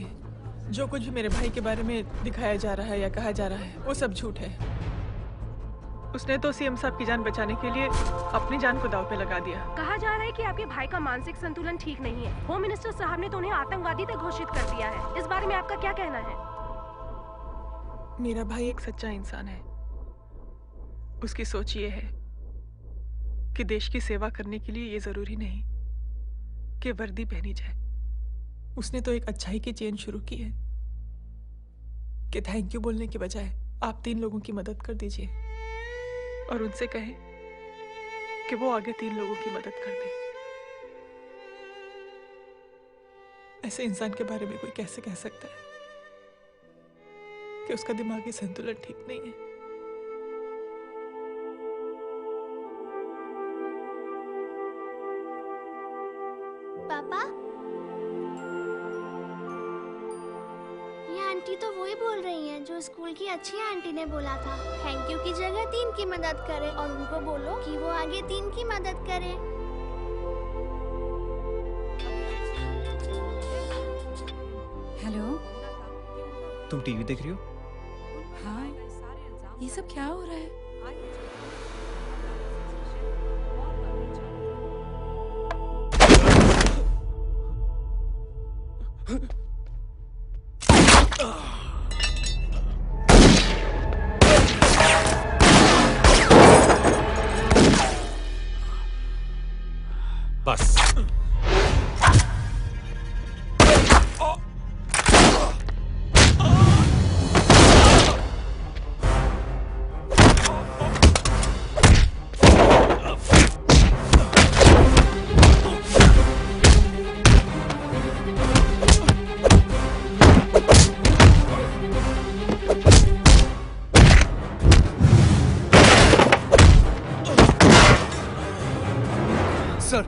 जो कुछ भी मेरे भाई के बारे में दिखाया जा रहा है या कहा जा रहा है, वो सब झूठ है। उसने तो सीएम साहब की जान बचाने के लिए अपनी जान को दांव पे लगा दिया। कहा जा रहा है कि आपके भाई का मानसिक संतुलन ठीक नहीं है। होम मिनिस्टर साहब ने तो उन्हें आतंकवादी तक घोषित कर दिया है। इस बारे में आपका क्या कहना है? मेरा भाई एक सच्चा इंसान है। उसकी सोच ये है कि देश की सेवा करने के लिए ये जरूरी नहीं कि वर्दी पहनी जाए। उसने तो एक अच्छाई की चेन शुरू की है कि थैंक यू बोलने के बजाय आप 3 लोगों की मदद कर दीजिए। और उनसे कहें कि वो आगे 3 लोगों की मदद कर दे। ऐसे इंसान के बारे में कोई कैसे कह सकता है कि उसका दिमागी संतुलन ठीक नहीं है? पापा, ये आंटी तो वही बोल रही हैं जो स्कूल की अच्छी आंटी ने बोला था, थैंक यू की जगह 3 की मदद करे, और उनको बोलो कि वो आगे 3 की मदद करे। हेलो, तुम टीवी देख रही हो? हाँ, ये सब क्या हो रहा है? बस सर,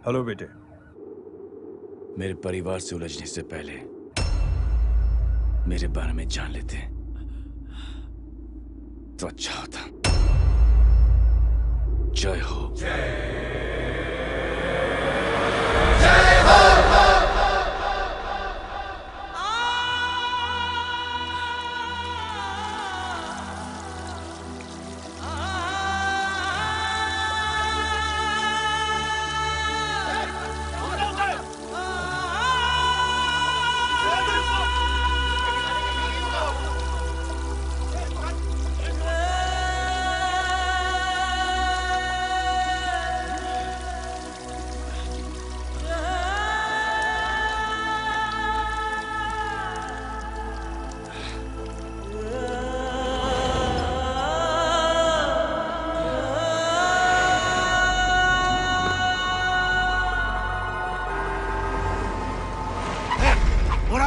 हेलो बेटे। मेरे परिवार से उलझने से पहले मेरे बारे में जान लेते तो अच्छा होता। जय हो।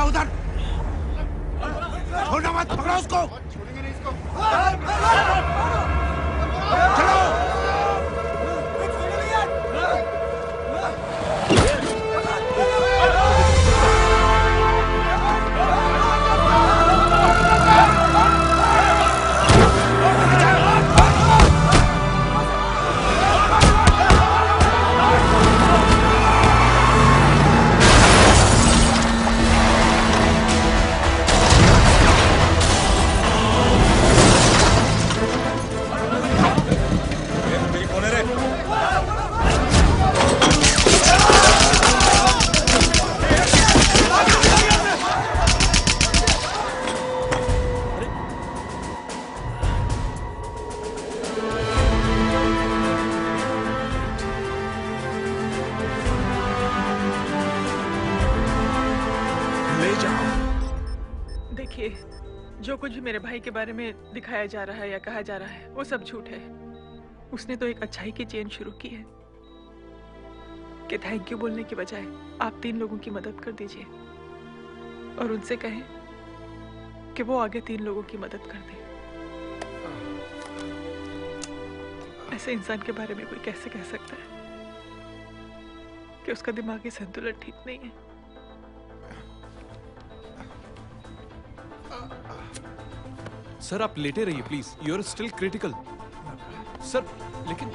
उधर छोड़ना मत, पकड़ो उसको। चलो। जो कुछ भी मेरे भाई के बारे में दिखाया जा रहा है या कहा जा रहा है वो सब झूठ है। उसने तो एक अच्छाई की चेन शुरू की है कि थैंक यू बोलने की बजाय आप 3 लोगों की मदद कर दीजिए और उनसे कहें कि वो आगे 3 लोगों की मदद कर दे। ऐसे इंसान के बारे में कोई कैसे कह सकता है कि उसका दिमागी संतुलन ठीक नहीं है? सर आप लेटे रहिए please, you are still critical. Sir लेकिन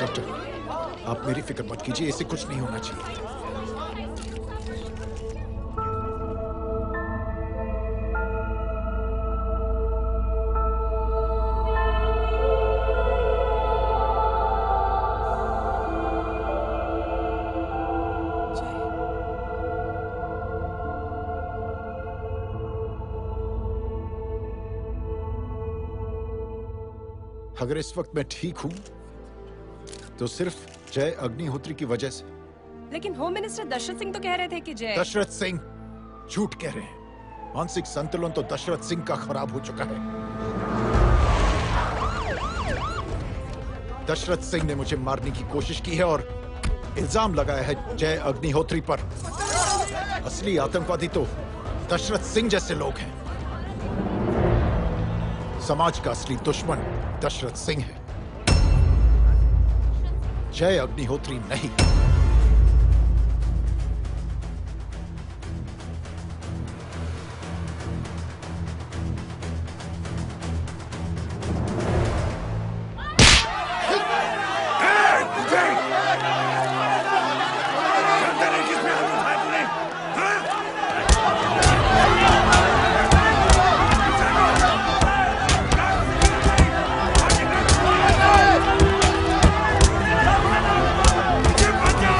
डॉक्टर, आप मेरी फिक्र मत कीजिए, इसे कुछ नहीं होना चाहिए। अगर इस वक्त मैं ठीक हूं तो सिर्फ जय अग्निहोत्री की वजह से। लेकिन होम मिनिस्टर दशरथ सिंह तो कह रहे थे कि जय। दशरथ सिंह झूठ कह रहे हैं। मानसिक संतुलन तो दशरथ सिंह का खराब हो चुका है। दशरथ सिंह ने मुझे मारने की कोशिश की है और इल्जाम लगाया है जय अग्निहोत्री पर। असली आतंकवादी तो दशरथ सिंह जैसे लोग हैं। समाज का असली दुश्मन दशरथ सिंह है, जय अग्निहोत्री नहीं। Get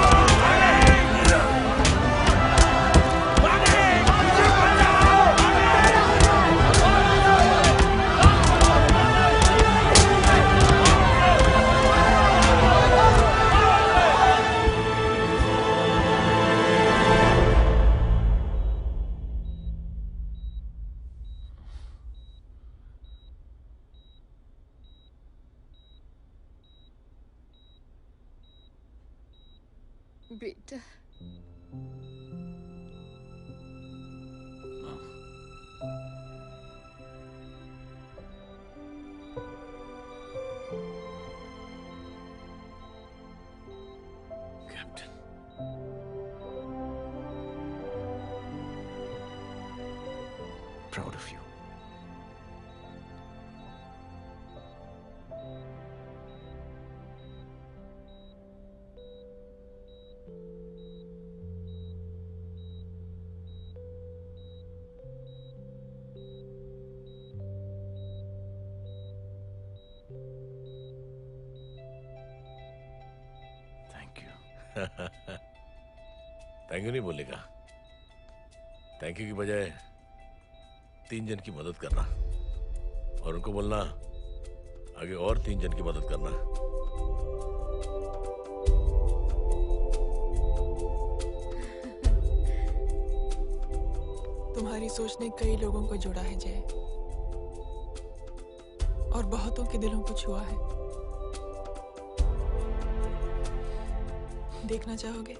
बेटा Proud of you. Thank you नहीं बोलेगा। थैंक यू की बजाय 3 जन की मदद करना और उनको बोलना आगे और 3 जन की मदद करना। तुम्हारी सोच ने कई लोगों को जोड़ा है जय, और बहुतों के दिलों को छुआ है। देखना चाहोगे?